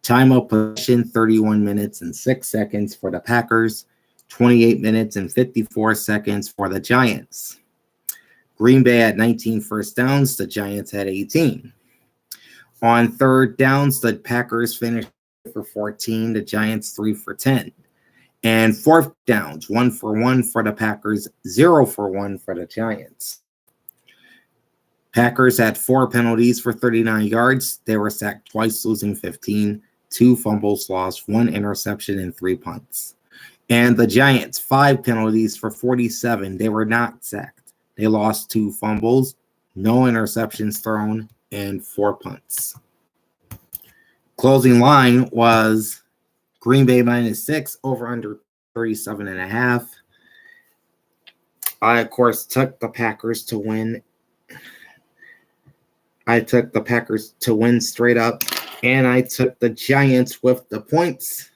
Time of possession 31 minutes and 6 seconds for the Packers, 28 minutes and 54 seconds for the Giants. Green Bay had 19 first downs, the Giants had 18. On third downs, the Packers finished for 14, the Giants 3 for 10. And fourth downs, 1 for 1 for the Packers, 0 for 1 for the Giants. Packers had 4 penalties for 39 yards. They were sacked twice, losing 15, 2 fumbles lost, 1 interception, and 3 punts. And the Giants, 5 penalties for 47. They were not sacked. They lost 2 fumbles, no interceptions thrown, and 4 punts. Closing line was Green Bay -6, over under 37.5. I, of course, took the Packers to win. I took the Packers to win straight up, and I took the Giants with the points.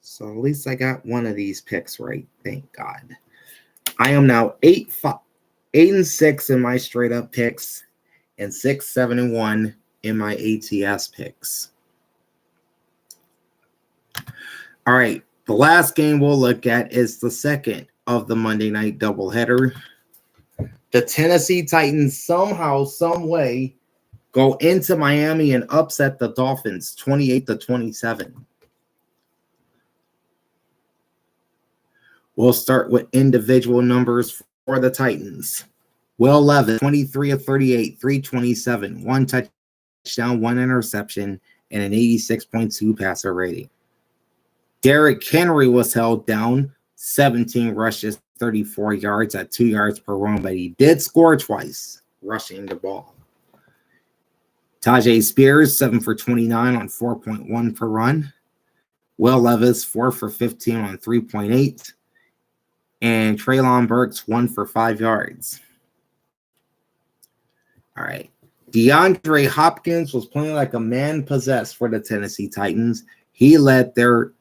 So at least I got one of these picks right. Thank God. I am now 8-6 in my straight up picks and 6-7-1 in my ATS picks. All right. The last game we'll look at is the second of the Monday night doubleheader. The Tennessee Titans somehow, some way, go into Miami and upset the Dolphins 28-27. We'll start with individual numbers for the Titans. Will Levis, 23 of 38, 327, 1 touchdown, 1 interception, and an 86.2 passer rating. Derrick Henry was held down, 17 rushes, 34 yards at 2 yards per run, but he did score twice, rushing the ball. Tajay Spears, 7 for 29 on 4.1 per run. Will Levis, 4 for 15 on 3.8. And Treylon Burks, 1 for 5 yards. All right. DeAndre Hopkins was playing like a man possessed for the Tennessee Titans. He led their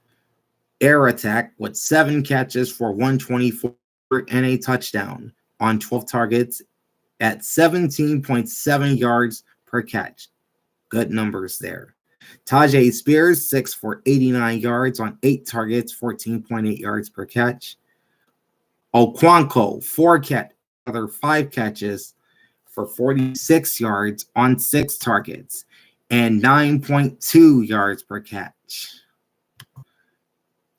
air attack with 7 catches for 124 and a touchdown on 12 targets at 17.7 yards per catch. Good numbers there. Tajay Spears, 6 for 89 yards on 8 targets, 14.8 yards per catch. Okonkwo, 5 catches for 46 yards on 6 targets and 9.2 yards per catch.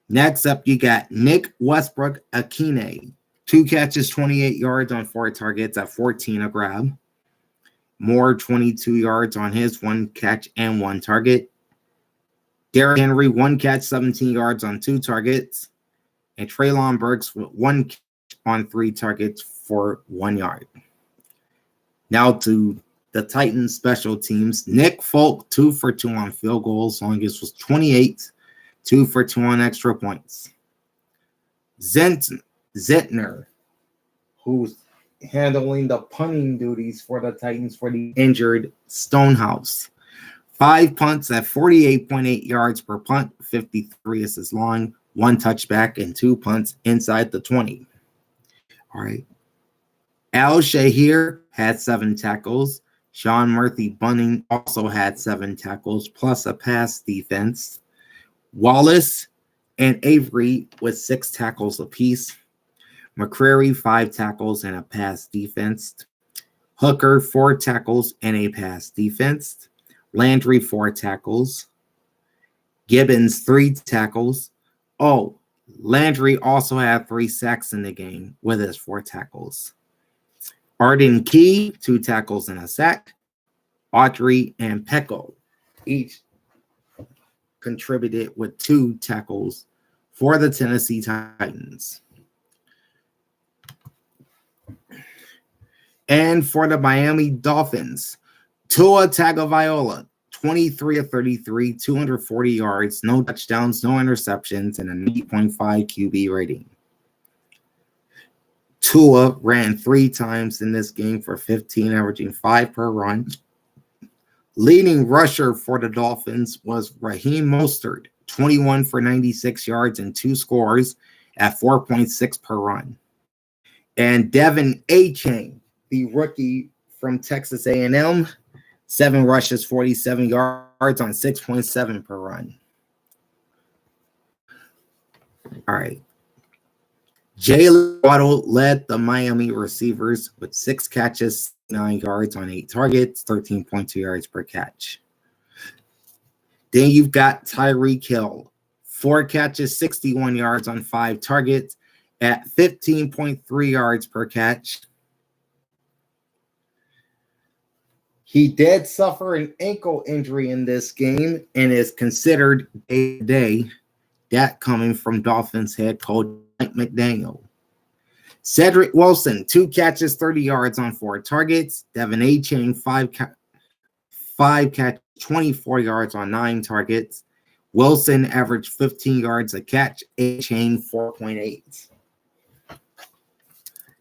Next up, you got Nick Westbrook-Akine, 2 catches, 28 yards on 4 targets at 14 a grab. Moore, 22 yards on his 1 catch and 1 target. Derrick Henry, 1 catch, 17 yards on 2 targets. And Treylon Burks with 1 catch on 3 targets for 1 yard. Now to the Titans special teams. Nick Folk, 2 for 2 on field goals. Longest was 28. 2 for 2 on extra points. Zentner, who's handling the punting duties for the Titans for the injured Stonehouse. 5 punts at 48.8 yards per punt, 53 is his long, 1 touchback, and 2 punts inside the 20. All right. Al Shahir had 7 tackles. Sean Murphy-Bunting also had 7 tackles, plus a pass defense. Wallace and Avery with 6 tackles apiece. McCrary, 5 tackles and a pass defense. Hooker, 4 tackles and a pass defense. Landry, 4 tackles. Gibbons, 3 tackles. Oh, Landry also had 3 sacks in the game with his 4 tackles. Arden Key, 2 tackles and a sack. Autry and Pecco each contributed with 2 tackles for the Tennessee Titans. And for the Miami Dolphins, Tua Tagovailoa, 23 of 33, 240 yards, no touchdowns, no interceptions, and an 8.5 QB rating. Tua ran 3 times in this game for 15, averaging 5 per run. Leading rusher for the Dolphins was Raheem Mostert, 21 for 96 yards and 2 scores at 4.6 per run. And Devin Achane, the rookie from Texas A&M, 7 rushes, 47 yards on 6.7 per run. All right. Jalen Waddle led the Miami receivers with 6 catches, 9 yards on 8 targets, 13.2 yards per catch. Then you've got Tyreek Hill, 4 catches, 61 yards on 5 targets at 15.3 yards per catch. He did suffer an ankle injury in this game and is considered day-to-day. That coming from Dolphins head coach Mike McDaniel. Cedric Wilson, 2 catches, 30 yards on 4 targets. Devin Achane, 5 catches, 24 yards on 9 targets. Wilson averaged 15 yards a catch. Achane, 4.8.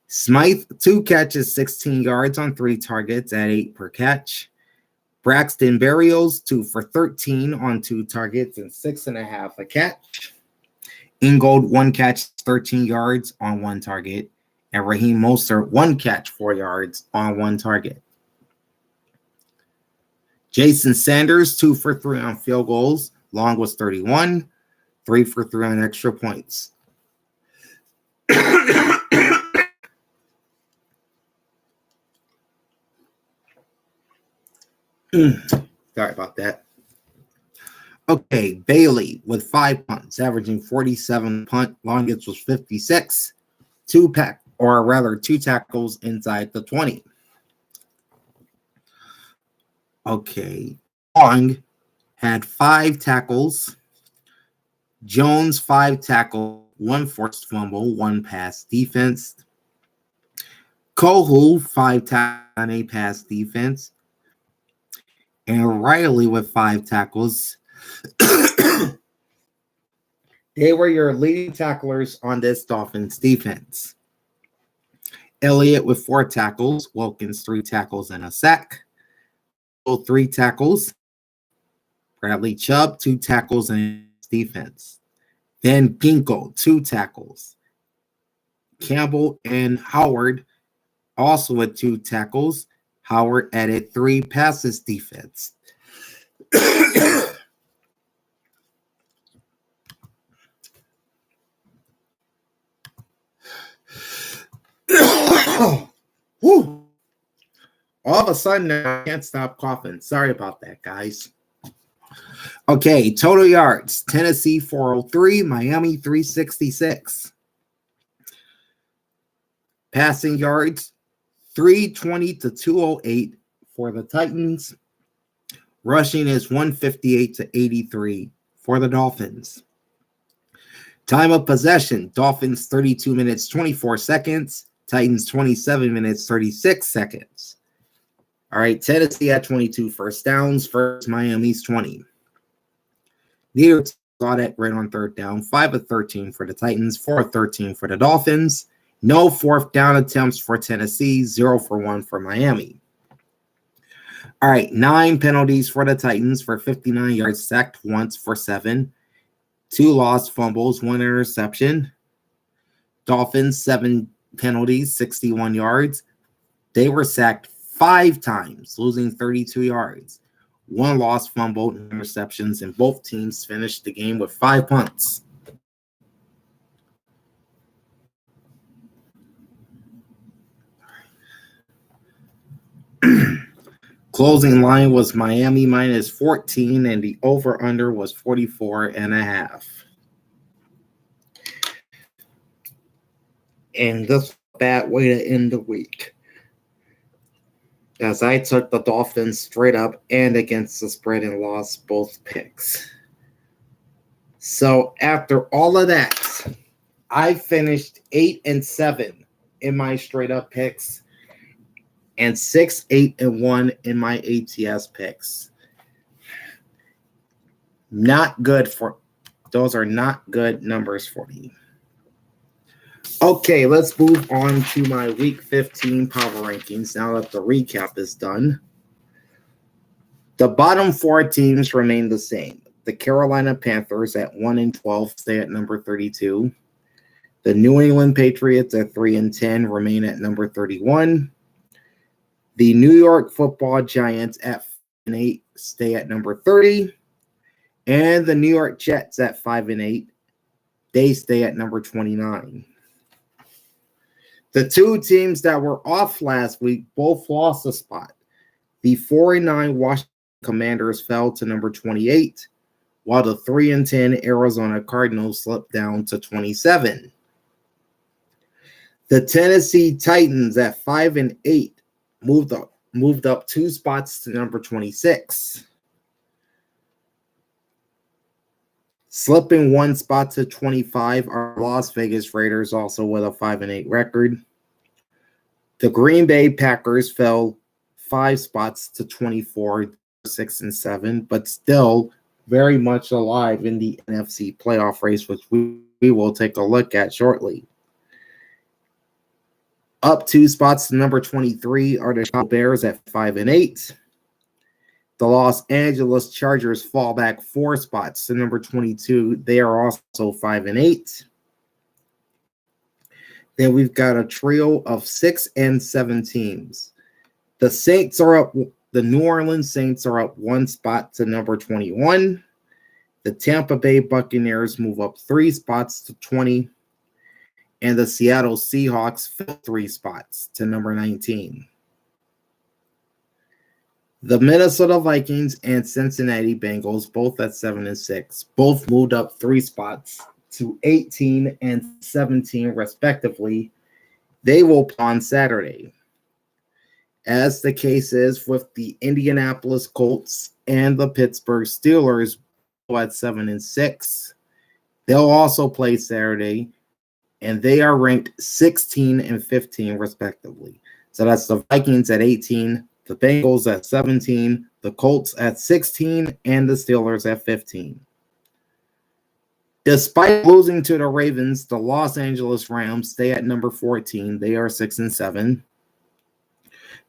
Smythe, 2 catches, 16 yards on 3 targets at 8 per catch. Braxton Berrios, 2 for 13 on 2 targets and 6.5 a catch. Ingold, 1 catch, 13 yards on 1 target. And Raheem Mostert, 1 catch, 4 yards on 1 target. Jason Sanders, 2 for 3 on field goals. Long was 31, 3 for 3 on extra points. Sorry about that. Okay, Bailey with 5 punts, averaging 47 punt. Longest was 56. 2 tackles inside the 20. Okay, Long had 5 tackles. Jones, 5 tackles, 1 forced fumble, 1 pass defense. Kohu, 5 tackles on a pass defense. And Riley with 5 tackles. They were your leading tacklers on this Dolphins defense. Elliott with 4 tackles. Wilkins, 3 tackles and a sack. 3 tackles. Bradley Chubb, 2 tackles and defense. Then Ginkgo, 2 tackles. Campbell and Howard also with 2 tackles. Howard added 3 passes defense. Whew. All of a sudden, I can't stop coughing. Sorry about that, guys. Okay, total yards. Tennessee 403, Miami 366. Passing yards 320 to 208 for the Titans. Rushing is 158 to 83 for the Dolphins. Time of possession, Dolphins 32 minutes 24 seconds, Titans 27 minutes 36 seconds. All right, Tennessee had 22 first downs versus Miami's 20. Neither got it right on third down. 5 of 13 for the Titans, 4 of 13 for the Dolphins. No fourth down attempts for Tennessee, 0 for 1 for Miami. All right, 9 penalties for the Titans for 59 yards, sacked once for 7. 2 lost fumbles, 1 interception. Dolphins, 7 penalties, 61 yards. They were sacked 5 times, losing 32 yards. 1 lost fumble, and interceptions, and both teams finished the game with 5 punts. Closing line was Miami minus 14, and the over-under was 44.5. And this was a bad way to end the week, as I took the Dolphins straight up and against the spread and lost both picks. So after all of that, I finished 8-7 in my straight up picks and 6-8-1 in my ATS picks. Those are not good numbers for me. Okay, let's move on to my Week 15 power rankings now that the recap is done. The bottom 4 teams remain the same. The Carolina Panthers at 1-12 stay at number 32. The New England Patriots at 3-10 remain at number 31. The New York Football Giants at 5-8 stay at number 30. And the New York Jets at 5-8, they stay at number 29. The 2 teams that were off last week both lost a spot. The 4-9 Washington Commanders fell to number 28, while the 3-10 Arizona Cardinals slipped down to 27. The Tennessee Titans at 5-8 moved up 2 spots to number 26. Slipping 1 spot to 25 are Las Vegas Raiders, also with a 5-8 record. The Green Bay Packers fell 5 spots to 24, 6-7, but still very much alive in the NFC playoff race, which we will take a look at shortly. Up 2 spots to number 23 are the Chicago Bears at 5-8. The Los Angeles Chargers fall back 4 spots to number 22. They are also 5-8. Then we've got a trio of 6 and 7 teams. The Saints are up. The New Orleans Saints are up 1 spot to number 21. The Tampa Bay Buccaneers move up 3 spots to 20. And the Seattle Seahawks fell 3 spots to number 19. The Minnesota Vikings and Cincinnati Bengals, both at 7-6, both moved up 3 spots to 18 and 17, respectively. They will play on Saturday. As the case is with the Indianapolis Colts and the Pittsburgh Steelers at 7-6, they'll also play Saturday, and they are ranked 16 and 15, respectively. So that's the Vikings at 18, the Bengals at 17, the Colts at 16, and the Steelers at 15. Despite losing to the Ravens, the Los Angeles Rams stay at number 14. They are 6-7.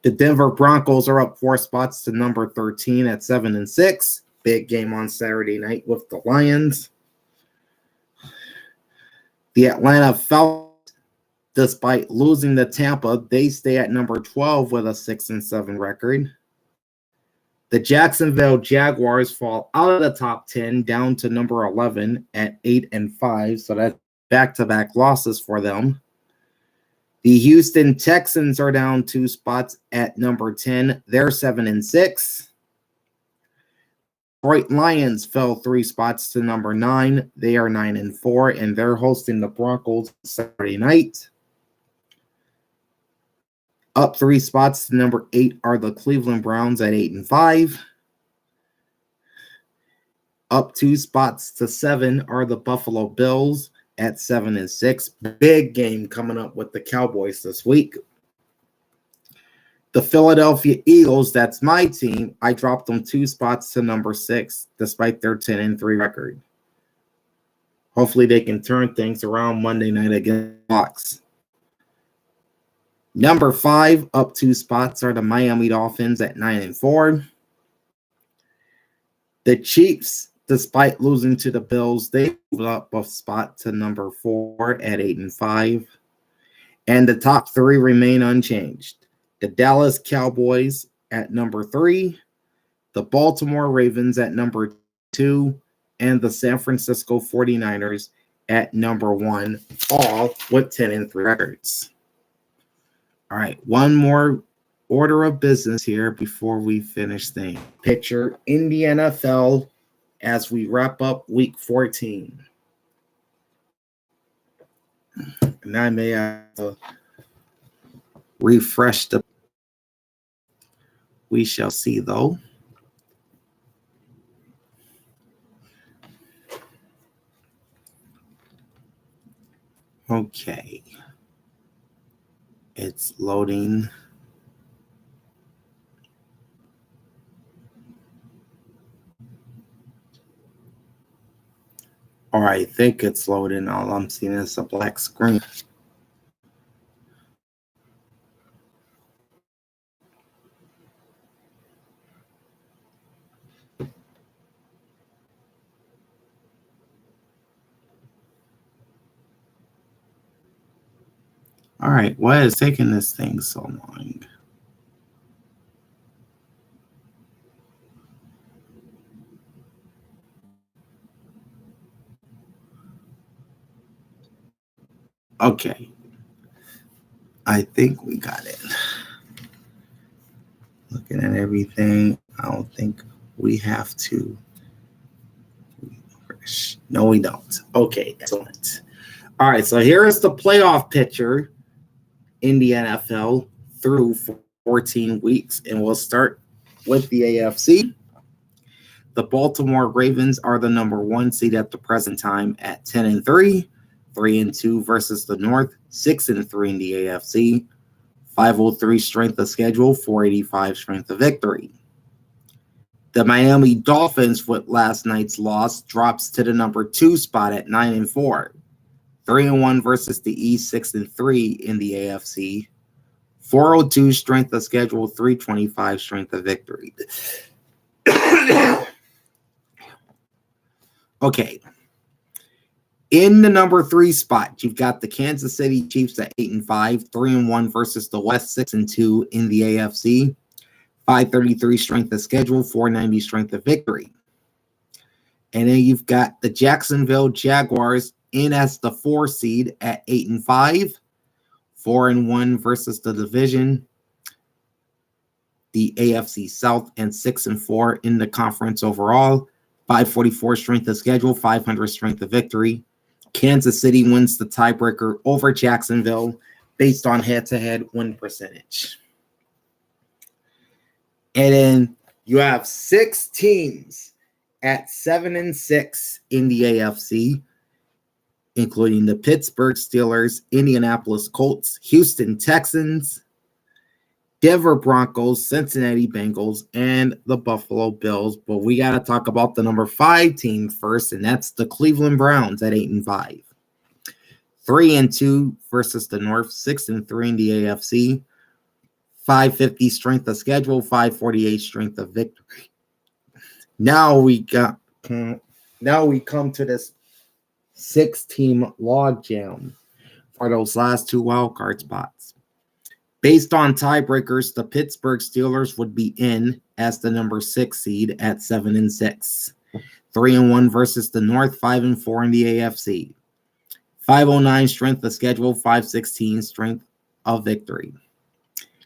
The Denver Broncos are up 4 spots to number 13 at 7-6. Big game on Saturday night with the Lions. The Atlanta Falcons Despite losing to Tampa, they stay at number 12 with a 6-7 record. The Jacksonville Jaguars fall out of the top 10 down to number 11 at 8-5, so that's back-to-back losses for them. The Houston Texans are down 2 spots at number 10. They're 7-6. Detroit Lions fell 3 spots to number 9. They are 9-4, and they're hosting the Broncos Saturday night. Up 3 spots to number 8 are the Cleveland Browns at 8-5. Up 2 spots to 7 are the Buffalo Bills at 7-6. Big game coming up with the Cowboys this week. The Philadelphia Eagles, that's my team. I dropped them 2 spots to number 6, despite their 10-3 record. Hopefully they can turn things around Monday night against the Hawks. Number 5, up 2 spots, are the Miami Dolphins at 9-4. The Chiefs, despite losing to the Bills, they moved up a spot to number 4 at 8-5. And the top 3 remain unchanged. The Dallas Cowboys at number 3, the Baltimore Ravens at number 2, and the San Francisco 49ers at number 1, all with 10-3 records. All right, one more order of business here before we finish things. Picture in the NFL as we wrap up week 14. And I may have to refresh the. We shall see, though. Okay. It's loading. All right, I think it's loading. All I'm seeing is a black screen. All right, why is taking this thing so long? Okay. I think we got it. Looking at everything, I don't think we have to. No, we don't. Okay, excellent. All right, so here is the playoff picture in the NFL through 14 weeks, and we'll start with the AFC. The Baltimore Ravens are the number 1 seed at the present time at 10-3, 3-2 versus the North, 6-3 in the AFC, 503 strength of schedule, 485 strength of victory. The Miami Dolphins, with last night's loss, drops to the number 2 spot at 9-4. 3-1 versus the East, 6-3 in the AFC. 402 strength of schedule, 325 strength of victory. Okay. In the number 3 spot, you've got the Kansas City Chiefs at 8-5, 3-1 versus the West, 6-2 in the AFC. 533 strength of schedule, 490 strength of victory. And then you've got the Jacksonville Jaguars in as the 4 seed at 8-5, 4-1 versus the division, the AFC South, and 6-4 in the conference overall. 544 strength of schedule, 500 strength of victory. Kansas City wins the tiebreaker over Jacksonville based on head-to-head win percentage. And then you have 6 teams at 7-6 in the AFC, including the Pittsburgh Steelers, Indianapolis Colts, Houston Texans, Denver Broncos, Cincinnati Bengals, and the Buffalo Bills. But we got to talk about the number 5 team first, and that's the Cleveland Browns at 8-5. 3-2 versus the North, 6-3 in the AFC. 550 strength of schedule, 548 strength of victory. Now we come to this 6-team logjam for those last two wild card spots. Based on tiebreakers, the Pittsburgh Steelers would be in as the number 6 seed at 7-6. 3-1 versus the North, 5-4 in the AFC. 509 strength of schedule, 516 strength of victory.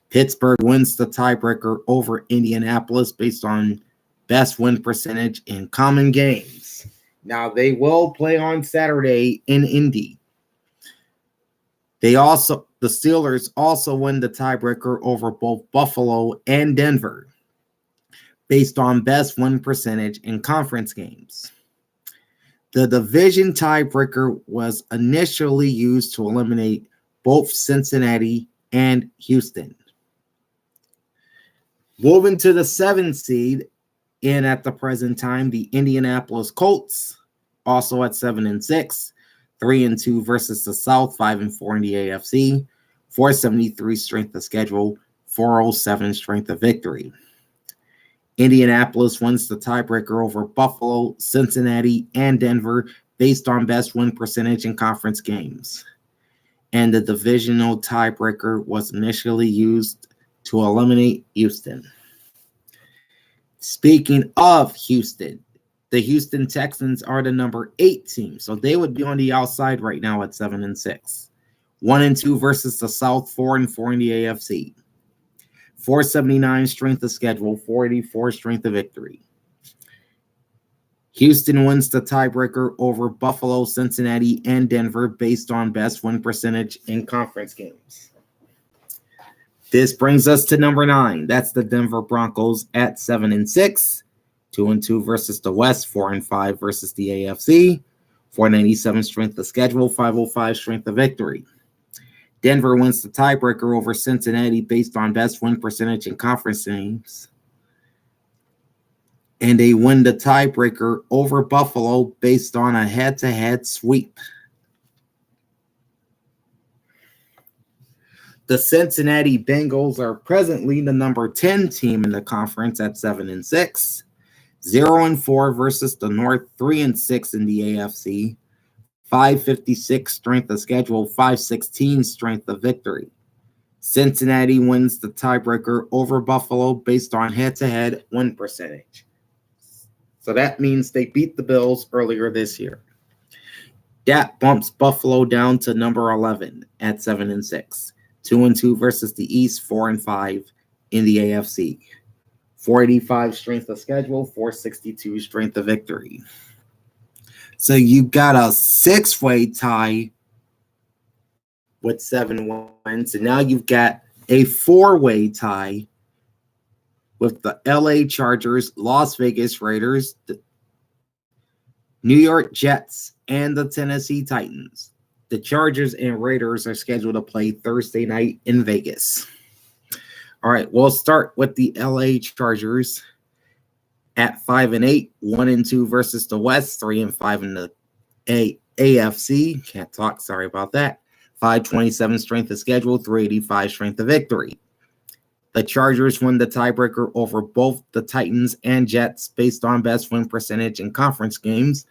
Pittsburgh wins the tiebreaker over Indianapolis based on best win percentage in common games. Now, they will play on Saturday in Indy. The Steelers also win the tiebreaker over both Buffalo and Denver based on best win percentage in conference games. The division tiebreaker was initially used to eliminate both Cincinnati and Houston. Moving to the 7th seed, and at the present time, the Indianapolis Colts, also at 7-6, 3-2 versus the South, 5-4 in the AFC, 473 strength of schedule, 407 strength of victory. Indianapolis wins the tiebreaker over Buffalo, Cincinnati, and Denver based on best win percentage in conference games. And the divisional tiebreaker was initially used to eliminate Houston. Speaking of Houston, the Houston Texans are the number 8 team, so they would be on the outside right now at 7-6. 1-2 versus the South, 4-4 in the AFC. 479 strength of schedule, 484 strength of victory. Houston wins the tiebreaker over Buffalo, Cincinnati, and Denver based on best win percentage in conference games. This brings us to number 9. That's the Denver Broncos at 7-6. 2-2 versus the West, 4-5 versus the AFC. 497 strength of schedule, 505 strength of victory. Denver wins the tiebreaker over Cincinnati based on best win percentage in conference games. And they win the tiebreaker over Buffalo based on a head-to-head sweep. The Cincinnati Bengals are presently the number 10 team in the conference at 7-6. 0-4 versus the North, 3-6 in the AFC. 556 strength of schedule, 516 strength of victory. Cincinnati wins the tiebreaker over Buffalo based on head-to-head win percentage. So that means they beat the Bills earlier this year. That bumps Buffalo down to number 11 at 7-6. 2-2 versus the East, 4-5 in the AFC. 485 strength of schedule, 462 strength of victory. So you got a 6-way tie with 7 wins, and now you've got a 4-way tie with the LA Chargers, Las Vegas Raiders, the New York Jets, and the Tennessee Titans. The Chargers and Raiders are scheduled to play Thursday night in Vegas. All right, we'll start with the LA Chargers at 5-8, 1-2 versus the West, 3-5 in the AFC. Can't talk, sorry about that. 527 strength of schedule, 385 strength of victory. The Chargers won the tiebreaker over both the Titans and Jets based on best win percentage in conference games,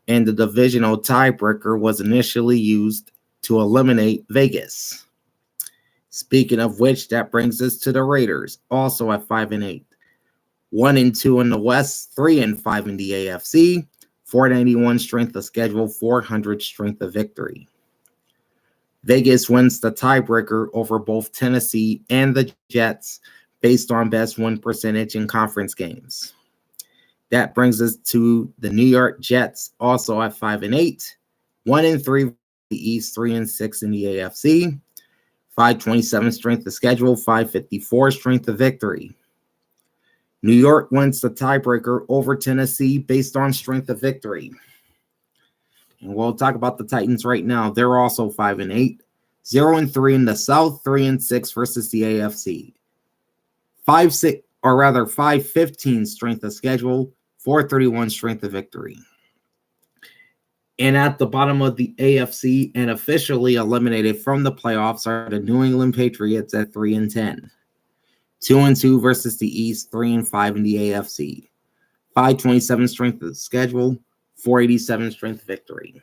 and the divisional tiebreaker was initially used to eliminate Vegas. Speaking of which, that brings us to the Raiders, also at 5-8. 1-2 in the West, 3-5 in the AFC, 491 strength of schedule, 400 strength of victory. Vegas wins the tiebreaker over both Tennessee and the Jets based on best win percentage in conference games. That brings us to the New York Jets, also at 5-8, 1-3 in the East, 3-6 in the AFC, 527 strength of schedule, 554 strength of victory. New York wins the tiebreaker over Tennessee based on strength of victory. And we'll talk about the Titans right now. They're also 5-8, 0-3 in the South, 3-6 versus the AFC. 515 strength of schedule, 431 strength of victory. And at the bottom of the AFC and officially eliminated from the playoffs are the New England Patriots at 3-10. 2-2 versus the East, 3-5 in the AFC. 527 strength of schedule, 487 strength victory.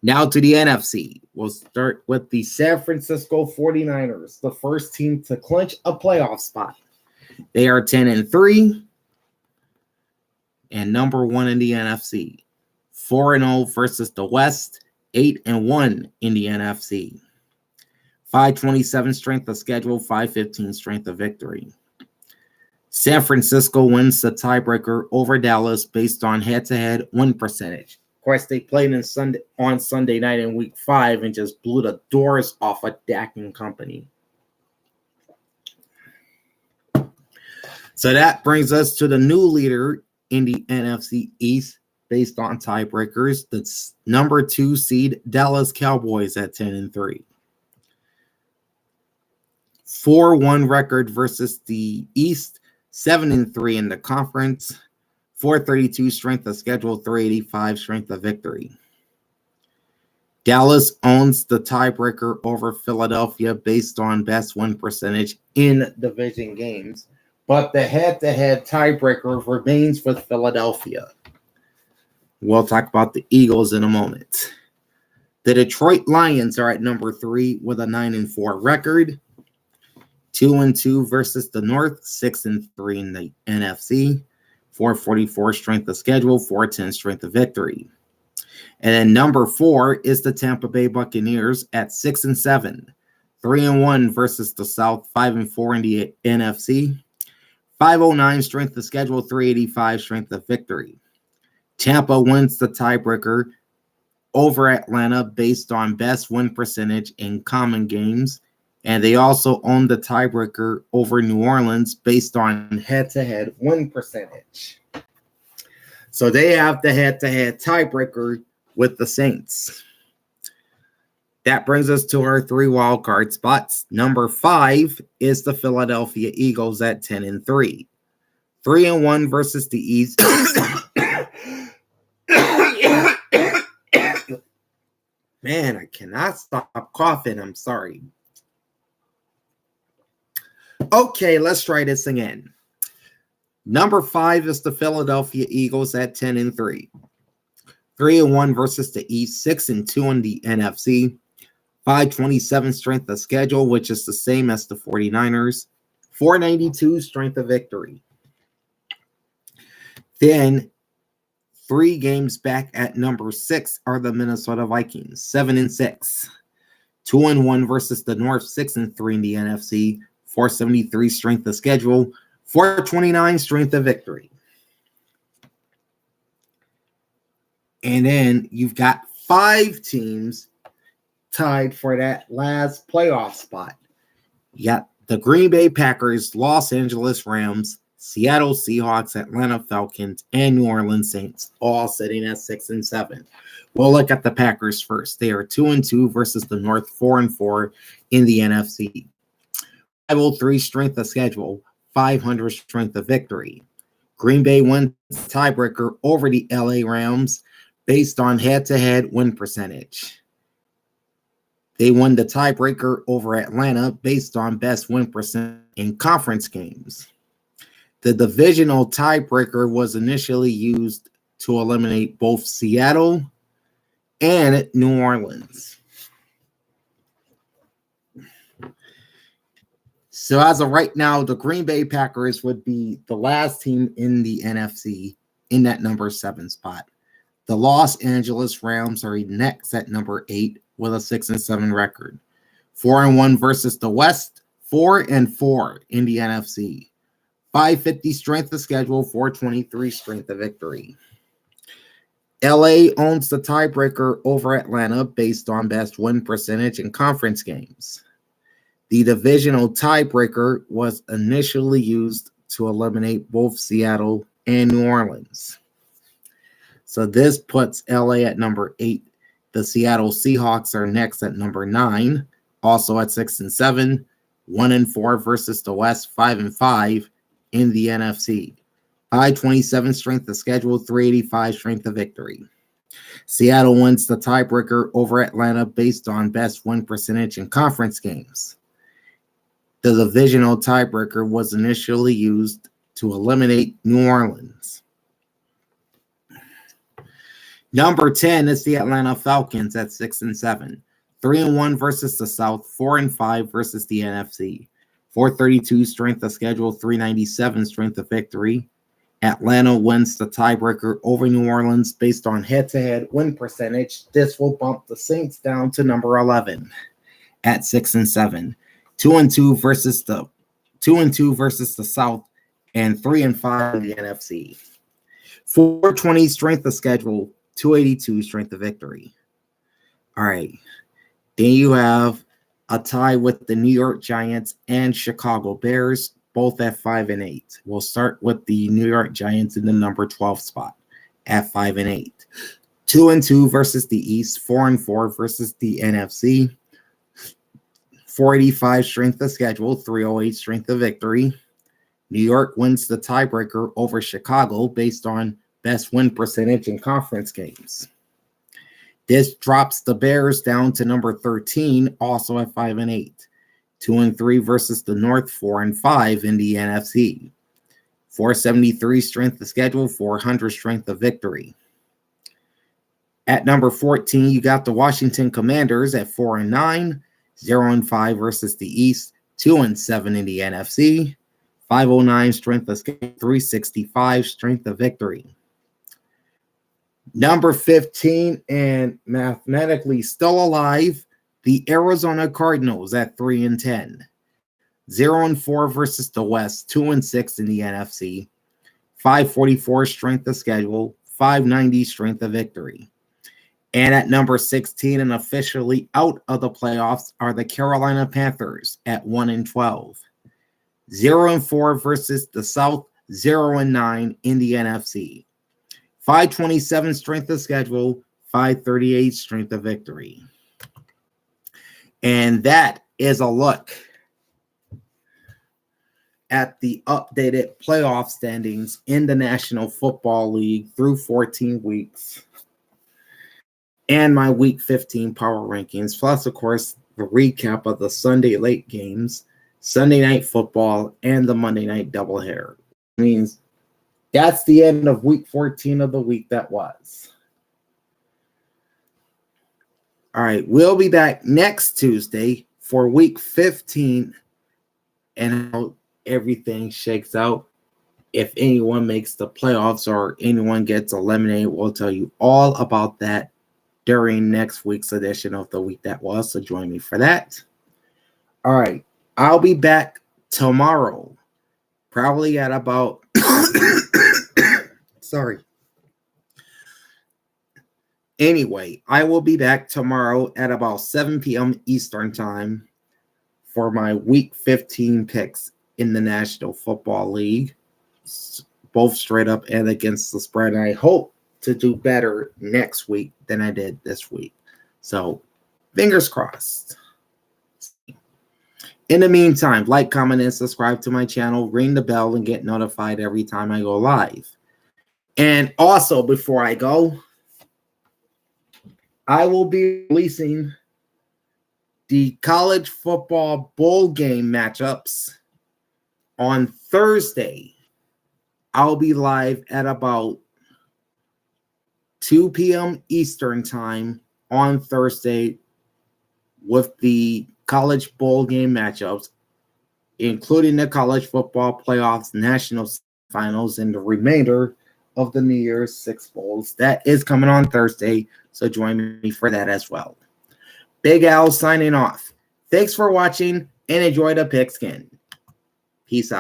Now to the NFC. We'll start with the San Francisco 49ers, the first team to clinch a playoff spot. They are 10-3 and number 1 in the NFC. 4-0 versus the West, 8-1 in the NFC. 527 strength of schedule, 515 strength of victory. San Francisco wins the tiebreaker over Dallas based on head-to-head win percentage. Of course, they played on Sunday night in Week 5 and just blew the doors off of Dak and company. So that brings us to the new leader in the NFC East based on tiebreakers. That's number 2 seed Dallas Cowboys at 10-3. 4-1 record versus the East, 7-3 in the conference, 432 strength of schedule, 385 strength of victory. Dallas owns the tiebreaker over Philadelphia based on best win percentage in division games, but the head-to-head tiebreaker remains with Philadelphia. We'll talk about the Eagles in a moment. The Detroit Lions are at number 3 with a 9-4 record. 2-2 versus the North, 6-3 in the NFC, 444 strength of schedule, 410 strength of victory. And then number 4 is the Tampa Bay Buccaneers at 6-7, 3-1 versus the South, 5-4 in the NFC, 509 strength of schedule, 385 strength of victory. Tampa wins the tiebreaker over Atlanta based on best win percentage in common games. And they also own the tiebreaker over New Orleans based on head-to-head win percentage. So they have the head-to-head tiebreaker with the Saints. That brings us to our 3 wild card spots. Number 5 is the Philadelphia Eagles at 10-3. 3-1 versus the East. Man, I cannot stop coughing. I'm sorry. Okay, let's try this again. Number 5 is the Philadelphia Eagles at 10-3. 3-1 versus the East, 6-2 in the NFC. 527 strength of schedule, which is the same as the 49ers. 492 strength of victory. Then 3 games back at number 6 are the Minnesota Vikings, 7-6. 2-1 versus the North, 6-3 in the NFC. 473 strength of schedule, 429 strength of victory. And then you've got 5 teams tied for that last playoff spot. You got the Green Bay Packers, Los Angeles Rams, Seattle Seahawks, Atlanta Falcons, and New Orleans Saints, all sitting at 6-7. We'll look at the Packers first. They are 2-2 versus the North, 4-4 in the NFC. 503 strength of schedule, 500 strength of victory. Green Bay wins tiebreaker over the LA Rams based on head-to-head win percentage. They won the tiebreaker over Atlanta based on best win percent in conference games. The divisional tiebreaker was initially used to eliminate both Seattle and New Orleans. So as of right now, the Green Bay Packers would be the last team in the NFC in that number 7 spot. The Los Angeles Rams are next at number 8 with a 6-7 record. 4-1 versus the West, 4-4 in the NFC. 550 strength of schedule, 423 strength of victory. LA owns the tiebreaker over Atlanta based on best win percentage in conference games. The divisional tiebreaker was initially used to eliminate both Seattle and New Orleans. So this puts LA at number 8. The Seattle Seahawks are next at number 9, also at 6-7, 1-4 versus the West, 5-5 in the NFC. 527 strength of schedule, 385 strength of victory. Seattle wins the tiebreaker over Atlanta based on best win percentage in conference games. The divisional tiebreaker was initially used to eliminate New Orleans. Number 10 is the Atlanta Falcons at 6-7. 3-1 versus the South, 4-5 versus the NFC. 432 strength of schedule, 397 strength of victory. Atlanta wins the tiebreaker over New Orleans based on head-to-head win percentage. This will bump the Saints down to number 11 at 6-7. 2-2 versus the South, and 3-5 in the NFC. 420 strength of schedule, 282 strength of victory. All right. Then you have a tie with the New York Giants and Chicago Bears, both at 5-8. We'll start with the New York Giants in the number 12 spot at 5-8. 2-2 versus the East, 4-4 versus the NFC. 485 strength of schedule, 308 strength of victory. New York wins the tiebreaker over Chicago based on best win percentage in conference games. This drops the Bears down to number 13, also at 5-8. 2-3 versus the North, 4-5 in the NFC. 473 strength of schedule, 400 strength of victory. At number 14, you got the Washington Commanders at 4-9, 0-5 versus the East, 2-7 in the NFC. 509 strength of schedule, 365 strength of victory. Number 15 and mathematically still alive, the Arizona Cardinals at 3-10. 0-4 versus the West, 2-6 in the NFC. 544 strength of schedule, 590 strength of victory. And at number 16 and officially out of the playoffs are the Carolina Panthers at 1-12. 0-4 versus the South, 0-9 in the NFC. 527 strength of schedule, 538 strength of victory. And that is a look at the updated playoff standings in the National Football League through 14 weeks. And my Week 15 power rankings, plus, of course, the recap of the Sunday late games, Sunday night football, and the Monday night doubleheader. Means that's the end of Week 14 of the week that was. All right, we'll be back next Tuesday for Week 15 and how everything shakes out. If anyone makes the playoffs or anyone gets eliminated, we'll tell you all about that during next week's edition of the week that was. So join me for that. All right, I'll be back tomorrow, probably at about sorry. Anyway, I will be back tomorrow at about 7 p.m. Eastern time for my Week 15 picks in the National Football League, both straight up and against the spread. And I hope to do better next week than I did this week. So, fingers crossed. In the meantime, like, comment, and subscribe to my channel. Ring the bell and get notified every time I go live. And also, before I go, I will be releasing the college football bowl game matchups on Thursday. I'll be live at about 2 p.m. Eastern time on Thursday with the college bowl game matchups, including the college football playoffs, national finals, and the remainder of the New Year's Six Bowls. That is coming on Thursday, so join me for that as well. Big Al signing off. Thanks for watching and enjoy the pigskin. Peace out.